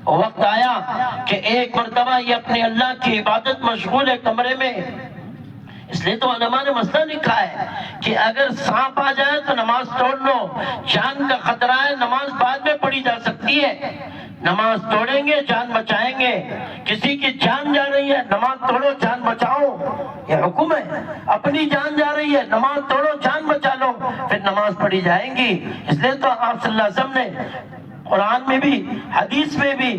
وقت آیا کہ ایک مرتبہ یہ اپنے اللہ کی عبادت مشغول ہے کمرے میں۔ اس لیے تو علماء نے مسئلہ لکھا ہے کہ اگر سانپ آ جائے تو نماز توڑ لو، جان کا خطرہ ہے، نماز بعد میں پڑھی جا سکتی ہے۔ نماز توڑیں گے جان بچائیں گے، کسی کی جان جا رہی ہے نماز توڑو جان بچاؤ، یہ حکم ہے۔ اپنی جان جا رہی ہے نماز توڑو جان بچا لو، پھر نماز پڑھی جائیں گی۔ اس لیے تو آپ صلی اللہ علیہ وسلم نے قرآن میں بھی حدیث میں بھی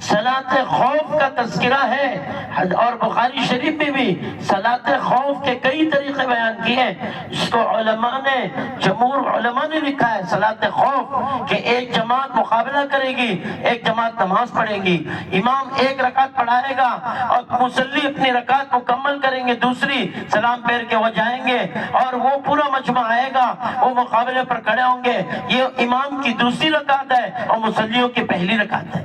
صلاۃ خوف کا تذکرہ ہے، اور بخاری شریف میں بھی صلاۃ خوف کے کئی طریقے بیان کیے ہیں۔ اس کو علماء نے، جمہور علماء نے لکھا ہے صلاۃ خوف کہ ایک جماعت مقابلہ کرے گی، ایک جماعت نماز پڑھے گی، امام ایک رکعت پڑھائے گا اور مصلی اپنی رکعت مکمل کریں گے، دوسری سلام پھیر کے وہ جائیں گے اور وہ پورا مجمع آئے گا، وہ مقابلے پر کھڑے ہوں گے۔ یہ امام کی دوسری رکعت ہے اور مصلیوں کی پہلی رکعت ہے۔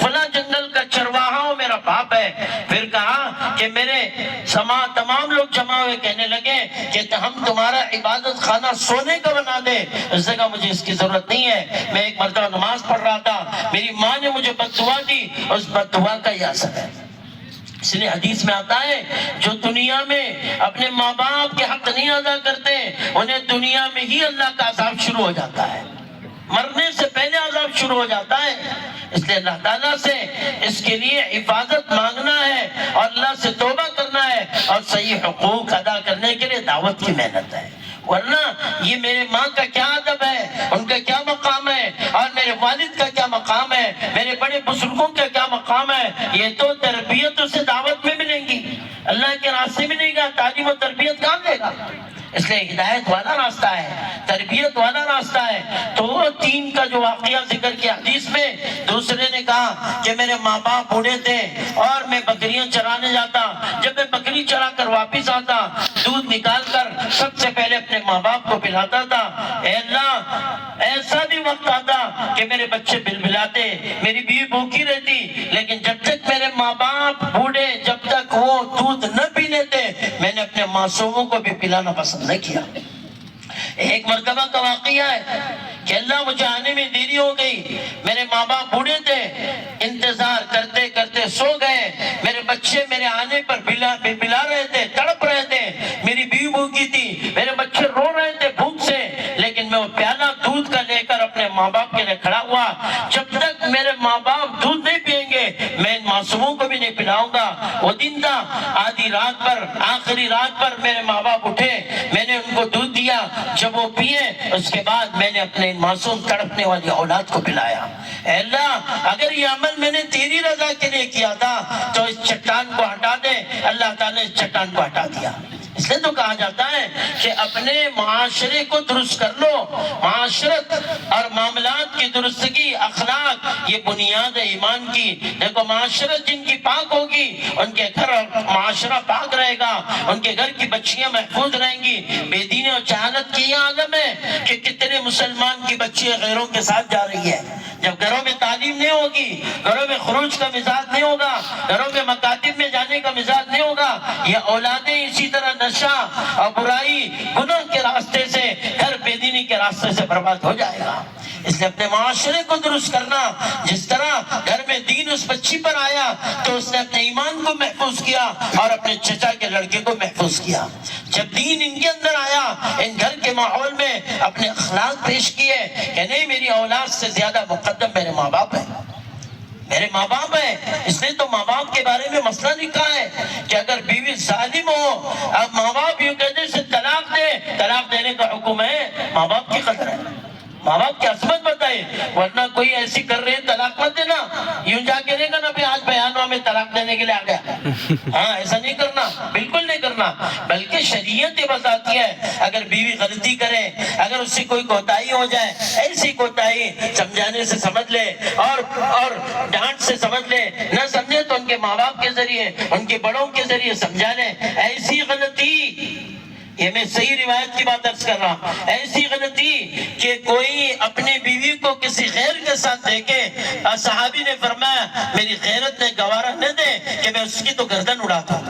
فلاں جنگل کا چرواہا ہو میرا باپ ہے۔ پھر کہا کہ میرے تمام لوگ جمع ہوئے کہنے لگے کہ ہم تمہارا عبادت خانہ سونے کا بنا دے۔ اس نے کہا مجھے اس کی ضرورت نہیں ہے، میں ایک مرتبہ نماز پڑھ رہا تھا، میری ماں نے مجھے بد دعا دی، اس بد دعا کا یہ اثر ہے۔ اس لیے حدیث میں آتا ہے جو دنیا میں اپنے ماں باپ کے حق نہیں ادا کرتے انہیں دنیا میں ہی اللہ کا عذاب شروع ہو جاتا ہے، مرنے سے پہلے عذاب شروع ہو جاتا ہے۔ اس لیے اللہ تعالیٰ سے اس کے لیے حفاظت مانگنا ہے اور اللہ سے توبہ کرنا ہے اور صحیح حقوق ادا کرنے کے لیے دعوت کی محنت ہے۔ ورنہ یہ میرے ماں کا کیا ادب ہے، ان کا کیا مقام ہے، اور میرے والد کا کیا مقام ہے، میرے بڑے بزرگوں کا کیا مقام ہے، یہ تو تربیت سے دعوت میں ملیں گی، اللہ کے راستے میں نہیں گا، تعلیم و تربیت کہاں دے گا؟ اس لیے ہدایت والا راستہ ہے، تربیت والا راستہ ہے۔ تو تین کا جو واقعہ ذکر کیا حدیث میں، دوسرے نے کہا کہ میرے ماں باپ بوڑھے تھے اور میں بکریاں چرانے جاتا، جب میں بکری چرا کر واپس آتا دودھ نکال کر سب سے پہلے اپنے ماں باپ کو پلاتا تھا۔ اے اللہ ایسا بھی وقت آتا کہ میرے بچے بلبلاتے، میری بیوی بھوکی رہتی، لیکن جب تک میرے ماں باپ بوڑھے جب تک وہ دودھ نہ پی لیتے میں نے اپنے معصوموں کو بھی پلانا پسند نہ کیا۔ ایک مرتبہ کا واقعہ ہے کہ اللہ مجھے آنے میں دیری ہو گئی، میرے ماں باپ بوڑھے تھے، انتظار کرتے کرتے سو گئے، میرے بچے میرے آنے پر بلا رہے تھے، تڑپ رہے تھے، میری بیوی بھوکی تھی، میرے بچے رو رہے تھے بھوک سے، لیکن میں وہ پیالہ دودھ کا لے کر اپنے ماں باپ کے لیے کھڑا ہوا۔ جب تک میرے ماں باپ دودھ نہیں پئیں گے میں ان معصوموں کو بھی نہیں پلاؤں گا۔ وہ دن تھا، آدھی رات پر، آخری رات پر میرے ماں باپ اٹھے، میں نے ان کو دودھ دیا، جب وہ پیے اس کے بعد میں نے اپنے معصوم تڑپنے والی اولاد کو پلایا۔ اے اللہ اگر یہ عمل میں نے تیری رضا کے لیے کیا تھا تو اس چٹان کو ہٹا دے۔ اللہ تعالیٰ نے اس چٹان کو ہٹا دیا۔ اس لیے تو کہا جاتا ہے کہ اپنے معاشرے کو درست کر لو۔ معاشرت اور معاملات کی درستگی، اخلاق، یہ بنیاد ہے ایمان کی۔ دیکھو معاشرت جن کی پاک ہوگی ان کے گھر اور معاشرہ پاک رہے گا، ان کے گھر کی بچیاں محفوظ رہیں گی۔ بے دینی اور جہالت کی یہ عالم ہے کہ کتنے مسلمان کی بچیاں غیروں کے ساتھ جا رہی ہے۔ جب گھروں میں تعلیم نہیں ہوگی، گھروں میں خروج کا مزاج نہیں ہوگا، گھروں میں مکاتب میں جانے کا مزاج نہیں ہوگا، یہ اولادیں اسی طرح نشہ اور برائی گناہ کے راستے سے، گھر بے دینی کے راستے سے برباد ہو جائے گا۔ اس لیے اپنے معاشرے کو درست کرنا، جس طرح گھر میں دین اس بچی پر آیا تو اس نے اپنے ایمان کو محفوظ کیا اور اپنے چچا کے لڑکے کو محفوظ کیا۔ جب دین ان کے اندر آیا ان گھر کے ماحول میں اپنے اخلاق پیش کیے کہ نہیں میری اولاد سے زیادہ مقدم میرے ماں باپ ہیں، میرے ماں باپ ہیں۔ اس نے تو ماں باپ کے بارے میں مسئلہ لکھا ہے کہ اگر بیوی ظالم ہو، اب ماں باپ یوں کہتے سے طلاق دے، طلاق دینے کا حکم ہے، ماں باپ کی قدر ہے، ماں باپ کی عصمت بتائے، ورنہ کوئی ایسی کر رہے طلاق مت دینا، یوں جا کے نہیں کرنا پھر آج بیانوں میں طلاق دینے کے لیے آ گیا۔ ہاں ایسا نہیں کرنا، بالکل نہیں کرنا، بلکہ شریعت یہ بتاتی ہے اگر بیوی غلطی کرے، اگر اس سے کوئی کوتاہی ہو جائے، ایسی کوتاہی سمجھانے سے سمجھ لے اور ڈانٹ سے سمجھ لے، نہ سمجھے تو ان کے ماں باپ کے ذریعے، ان کے بڑوں کے ذریعے سمجھا لے۔ ایسی غلطی، یہ میں صحیح روایت کی بات عرض کر رہا ہوں، ایسی غلطی کہ کوئی اپنی بیوی کو کسی غیر کے ساتھ دیکھے، صحابی نے فرمایا میری غیرت نے گوارا نہ دے کہ میں اس کی تو گردن اڑاتا ہوں۔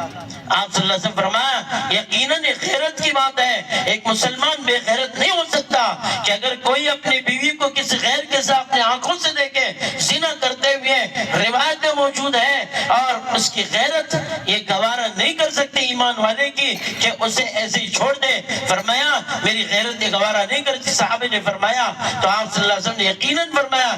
آپ صلی اللہ علیہ وسلم فرمایا یقیناً یہ غیرت کی بات ہے، ایک مسلمان بے غیرت نہیں ہو سکتا کہ اگر کوئی اپنی بیوی کو کسی غیر کے ساتھ اپنے آنکھوں سے دیکھے زنا کرتے ہوئے، روایتیں موجود ہیں، اور اس کی غیرت یہ گوارا نہیں کر سکتے ایمان والے کی کہ اسے ایسے ہی چھوڑ دے۔ فرمایا میری غیرت یہ گوارا نہیں کرتی۔ صحابے نے فرمایا تو آپ صلی اللہ علیہ وسلم نے یقیناً فرمایا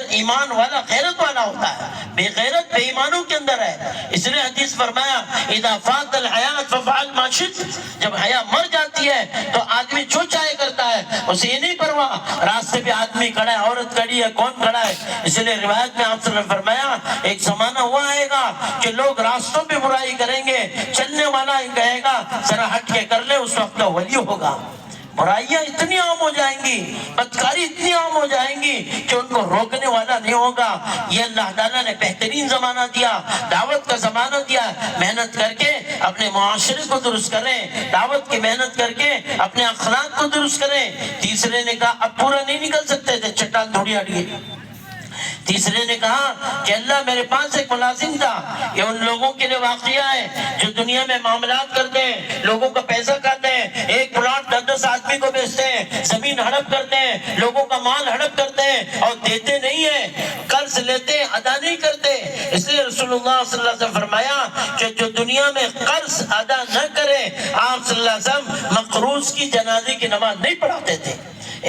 ایمان والا غیرت والا ہوتا ہے، بے غیرت بے ایمانوں کے اندر ہے۔ اس نے حدیث فرمایا اذا فات الحیات ففعل ما شئت، جب حیا مر جاتی ہے تو آدمی جو چاہے کرتا ہے، اسے یہ نہیں پرواہ راستے پہ آدمی کھڑا ہے، عورت کھڑی ہے، کون کھڑا ہے۔ اس لیے روایت میں آپ صلی اللہ علیہ وسلم نے فرمایا ایک زمانہ ہوا آئے گا کہ لوگ راستوں پہ برائی کریں گے، چلنے والا کہے گا ذرا ہٹ کے کر لے، اس وقت کا ولی ہوگا۔ برائیاں اتنی عام ہو جائیں گی، بدکاری اتنی عام ہو جائیں گی کہ ان کو روکنے والا نہیں ہوگا۔ یہ اللہ تعالیٰ نے بہترین زمانہ دیا، دعوت کا زمانہ دیا، محنت کر کے اپنے معاشرے کو درست کریں، دعوت کی محنت کر کے اپنے اخلاق کو درست کریں۔ تیسرے نے کہا اب پورا نہیں نکل سکتے تھے، چٹان تھوڑی ہٹ گئی۔ تیسرے نے کہا کہ اللہ میرے پاس ایک ملازم تھا، یہ ان لوگوں کے لیے واقعہ ہے جو دنیا میں معاملات کرتے ہیں، لوگوں کا پیسہ کھاتے ہیں، ایک پلاٹ 10 آدمی کو بیچتے ہیں، زمین ہڑپ کرتے ہیں، لوگوں کا مال ہڑپ کرتے ہیں اور دیتے نہیں ہیں، قرض لیتے ہیں ادا نہیں کرتے۔ اس لیے رسول اللہ صلی اللہ علیہ وسلم فرمایا کہ جو دنیا میں قرض ادا نہ کرے، آپ صلی اللہ علیہ وسلم مقروض کی جنازے کی نماز نہیں پڑھاتے تھے۔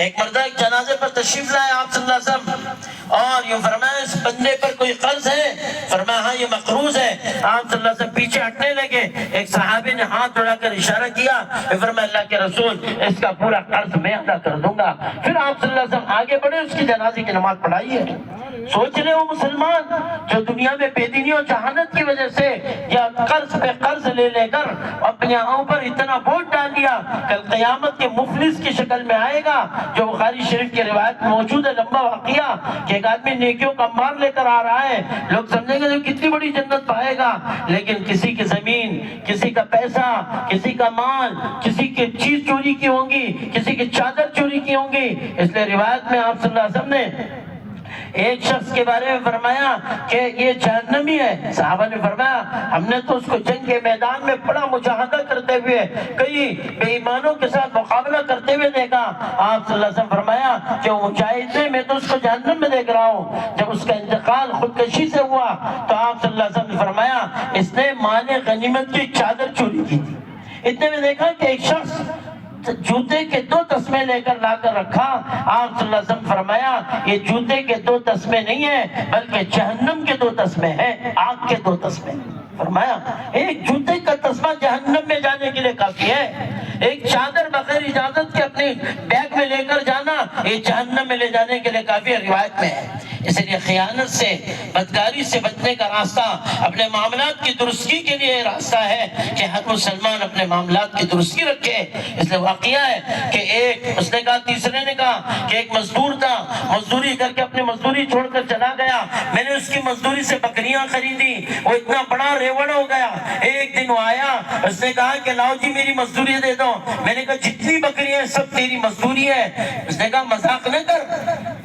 ایک مردہ ایک جنازے پر تشریف لائے آپ صلی اللہ علیہ وسلم اور یہ فرمایا اس بندے پر کوئی قرض ہے؟ فرمایا ہاں یہ مقروض ہے۔ آپ صلی اللہ علیہ وسلم پیچھے ہٹنے لگے، ایک صحابی نے ہاتھ اڑا کر اشارہ کیا، فرمایا اللہ کے رسول اس کا پورا قرض میں ادا کر دوں گا۔ پھر آپ صلی اللہ علیہ وسلم آگے بڑھے، اس کی جنازے کی نماز پڑھائی ہے۔ سوچ رہے ہو مسلمان جو دنیا میں بے دینی اور جہالت کی وجہ سے یا قرض پہ قرض لے لے کر اپنے اوپر اتنا بوجھ ڈال دیا، کل قیامت کے مفلس کی شکل میں آئے گا، جو بخاری شریف کی روایت میں موجود ہے، لمبا واقعہ کہ ایک آدمی نیکیوں کا انبار لے کر آ رہا ہے، لوگ سمجھیں گے کتنی بڑی جنت پائے گا، لیکن کسی کی زمین، کسی کا پیسہ، کسی کا مال، کسی کی چیز چوری کی ہوں گی، کسی کی چادر چوری کی ہوں گی۔ اس لیے روایت میں آپ صلی اللہ علیہ وسلم نے ایک شخص کے بارے میں فرمایا کہ یہ جہنمی ہے۔ صحابہ نے فرمایا ہم نے تو اس کو جنگ کے میدان میں بڑا مجاہدہ کرتے ہوئے، کئی بے ایمانوں کے ساتھ مقابلہ کرتے ہوئے دیکھا۔ آپ صلی اللہ علیہ وسلم فرمایا کہ وہ مجاہد نے، میں تو اس کو جہنم میں دیکھ رہا ہوں۔ جب اس کا انتقال خودکشی سے ہوا تو آپ صلی اللہ علیہ وسلم نے فرمایا اس نے مال غنیمت کی چادر چوری کی تھی۔ اتنے میں دیکھا کہ ایک شخص جوتے کے 2 تسمے لے کر لا کر رکھا۔ آپ صلی اللہ علیہ وسلم فرمایا یہ جوتے کے 2 تسمے نہیں ہیں بلکہ جہنم کے 2 تسمے ہیں، آگ کے 2 تسمے۔ فرمایا ایک جوتے کا تسمہ جہنم میں جانے کے لیے کافی ہے، ایک چادر بغیر اجازت کے اپنے بیگ میں لے کر جانا یہ جہنم میں لے جانے کے لیے کافی ہے، روایت میں ہے۔ اس لیے خیانت سے، بدکاری سے بچنے کا راستہ اپنے معاملات کی درستگی کے لیے راستہ ہے کہ ہر مسلمان اپنے معاملات کی درستگی رکھے۔ اس لیے واقعہ ہے کہ اس نے کہا، تیسرے نے کہا کہ ایک مزدور تھا، مزدوری کر کے اپنی مزدوری چھوڑ کر چلا گیا، میں نے اس کی مزدوری سے بکریاں خریدی، وہ اتنا بڑا ریوڑ ہو گیا۔ ایک دن وہ آیا، اس نے کہا کہ لاؤ جی میری مزدوری دے دو۔ میں نے کہا جتنی بکریاں سب تیری مزدوری ہے۔ اس نے کہا مذاق نہ کر،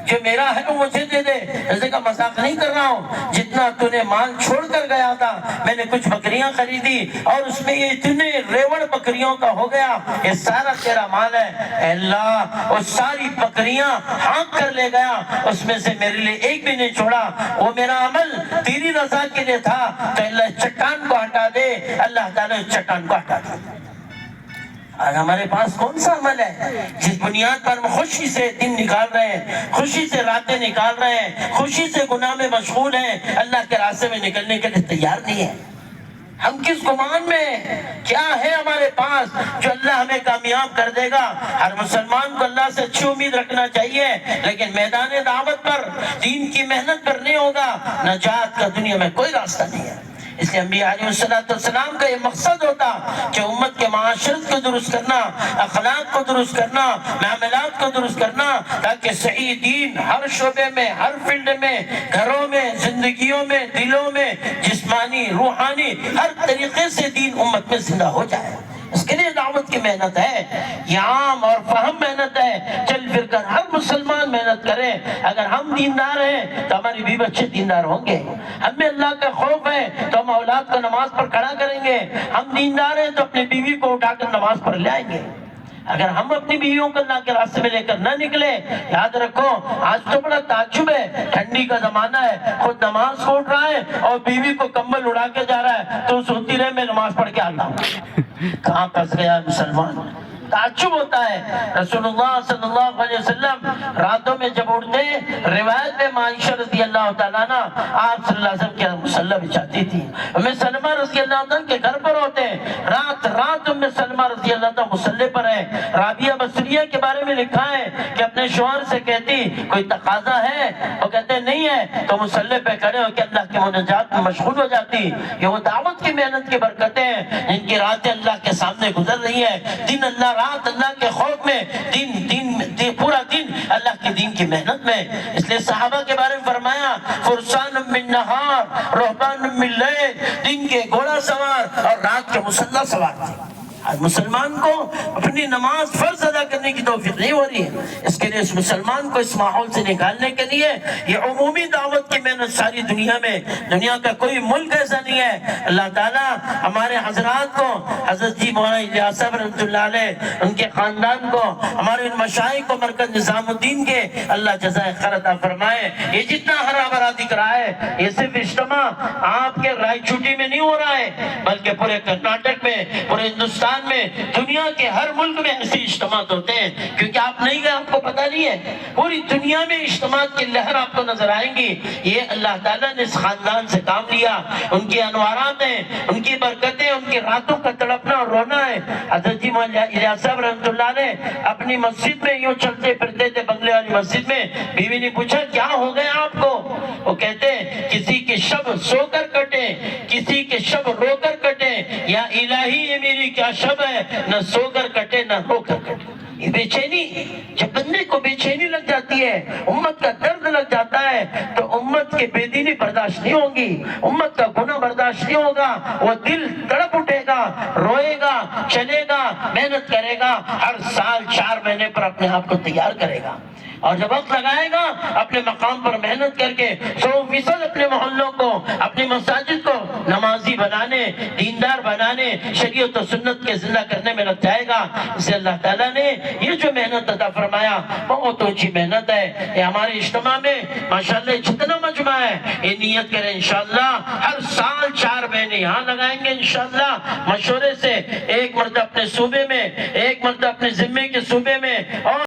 جو میرا ہے وہ مجھے دے دے۔ اس نے کہا مذاق نہیں کر رہا ہوں، جتنا تو نے مال چھوڑ کر گیا تھا میں نے کچھ بکریاں خریدی اور اس میں یہ اتنے ریوڑ بکریوں کا ہو گیا، یہ سارا تیرا مال ہے۔ اے اللہ وہ ساری بکریاں ہانک کر لے گیا، اس میں سے میرے لیے ایک بھی نہیں چھوڑا، وہ میرا عمل تیری رضا کے لیے تھا، تو اللہ چٹان کو ہٹا دے۔ اللہ تعالیٰ چٹان کو ہٹا دے۔ آج ہمارے پاس کون سا عمل ہے جس بنیاد پر ہم خوشی سے دن نکال رہے ہیں، خوشی سے راتیں نکال رہے ہیں، خوشی سے گناہ میں مشغول ہیں، اللہ کے راستے میں نکلنے کے لیے تیار نہیں ہے؟ ہم کس گمان میں ہیں؟ کیا ہے ہمارے پاس جو اللہ ہمیں کامیاب کر دے گا؟ ہر مسلمان کو اللہ سے اچھی امید رکھنا چاہیے، لیکن میدان دعوت پر، دین کی محنت پر نہیں ہوگا، نجات کا دنیا میں کوئی راستہ نہیں ہے۔ اس لیے انبیاء علیہ السلام کا یہ مقصد ہوتا کہ امت کے معاشرت کو درست کرنا، اخلاق کو درست کرنا، معاملات کو درست کرنا، تاکہ صحیح دین ہر شعبے میں، ہر فیلڈ میں، گھروں میں، زندگیوں میں، دلوں میں، جسمانی، روحانی، ہر طریقے سے دین امت میں زندہ ہو جائے۔ اس کے لیے دعوت کی محنت ہے، یہ عام اور فہم محنت ہے، چل پھر کر ہر مسلمان محنت کرے۔ اگر ہم دیندار ہیں تو ہماری بھی بچے دیندار ہوں گے، ہمیں اللہ کا خوف ہے تو ہم اولاد کو نماز پر کھڑا کریں گے، ہم دیندار ہیں تو اپنی بیوی کو اٹھا کر نماز پر لے آئیں گے۔ اگر ہم اپنی بیویوں کو اللہ کے راستے میں لے کر نہ نکلے، یاد رکھو آج تو بڑا تعجب ہے، ٹھنڈی کا زمانہ ہے، خود نماز کو اٹھ رہا ہے اور بیوی کو کمبل اڑا کے جا رہا ہے، تو سوتی رہے میں نماز پڑھ کے آتا ہوں۔ کہاں پھنس گیا مسلمان؟ تعجب ہوتا ہے۔ رسول اللہ صلی اللہ علیہ وسلم راتوں میں جب اٹھتے، روایت میں عائشہ رضی اللہ تعالیٰ عنہ آپ صلی اللہ علیہ وسلم کے مصلی بچھاتی تھی، سلمہ رضی اللہ عنہ کے گھر پر ہوتے، رات رات ام سلمہ رضی اللہ عنہ مصلی پر ہے. رابعہ بصریہ کے بارے میں لکھا ہے کہ اپنے شوہر سے کہتی کوئی تقاضا ہے, وہ کہتے نہیں ہے, تو مصلی پہ کھڑے ہو کے اللہ کے مناجات میں مشغول ہو جاتی. یہ وہ دعوت کی محنت کی برکتیں ہیں جن کی راتیں اللہ کے سامنے گزر رہی ہے, دن اللہ رات اللہ کے خوف میں, پورا دن اللہ کے دین کی محنت میں. اس لیے صحابہ کے بارے میں فرمایا فرسان من نہار رہبان من لیل, دن کے گھوڑا سوار اور رات کے مسلح سوار تھے. آج مسلمان کو اپنی نماز فرض ادا کرنے کی توفیق نہیں ہو رہی ہے. اس کے لیے اس مسلمان کو اس ماحول سے نکالنے کے لیے یہ عمومی دعوت کی محنت ساری دنیا میں, دنیا کا کوئی ملک ایسا نہیں ہے. اللہ تعالیٰ ہمارے حضرات کو, حضرت جی مولانا الیاس صاحب رحمۃ اللہ علیہ, ان کے خاندان کو, ہمارے ان مشائخ کو, مرکز نظام الدین کے اللہ جزائے خیر عطا فرمائے. یہ جتنا ہرا بھرا دکھ رہا ہے یہ صرف اجتماع آپ کے رائے چھوٹی میں نہیں ہو رہا ہے, بلکہ پورے کرناٹک میں, پورے ہندوستان میں, دنیا کے ہر ملک میں ایسی اجتماعات ہوتے ہیں. کیونکہ آپ نہیں گئے, آپ کو پتہ نہیں ہے, پوری دنیا میں اجتماعات کی لہر آپ کو نظر آئیں گی. یہ اللہ تعالیٰ نے اس خاندان سے کام لیا, ان کی انوارات ہیں, ان کی برکتیں, ان کی راتوں کا تڑپنا اور رونا ہے. حضرت جی مولانا الیاس صاحب رحمۃ اللہ علیہ اپنی مسجد میں یوں چلتے پھرتے تھے, بنگلے والی مسجد میں. بیوی نے پوچھا کیا ہو گیا آپ کو؟ وہ کہتے کسی کے شب سو کر کٹے, کسی کے شب رو کر کٹے, یا الہی یہ میری کیا شب ہے, نہ سو کر کٹے نہ رو کر کٹے. یہ بے چینی, جب بندے کو بے چینی لگ جاتی ہے, امت کا درد لگ جاتا ہے, تو امت کے بے دینی برداشت نہیں ہوگی, امت کا گناہ برداشت نہیں ہوگا. وہ دل تڑپ اٹھے گا, روئے گا, چلے گا, محنت کرے گا, ہر سال 4 مہینے پر اپنے آپ کو تیار کرے گا. اور جب وقت لگائے گا اپنے مقام پر محنت کر کے 100% اپنے محلوں کو, اپنی مساجد کو نمازی بنانے, دیندار بنانے, شریعت و سنت کے زندہ کرنے میں لگ جائے گا. اسے اللہ تعالیٰ نے یہ جو محنت عطا فرمایا بہت اونچی محنت ہے. یہ ہمارے اجتماع میں ماشاءاللہ جتنا مجمع ہے, یہ نیت کریں انشاءاللہ ہر سال 4 مہینے یہاں لگائیں گے انشاءاللہ, مشورے سے, ایک مرتبہ اپنے صوبے میں, ایک مرتبہ اپنے ذمے کے صوبے میں, اور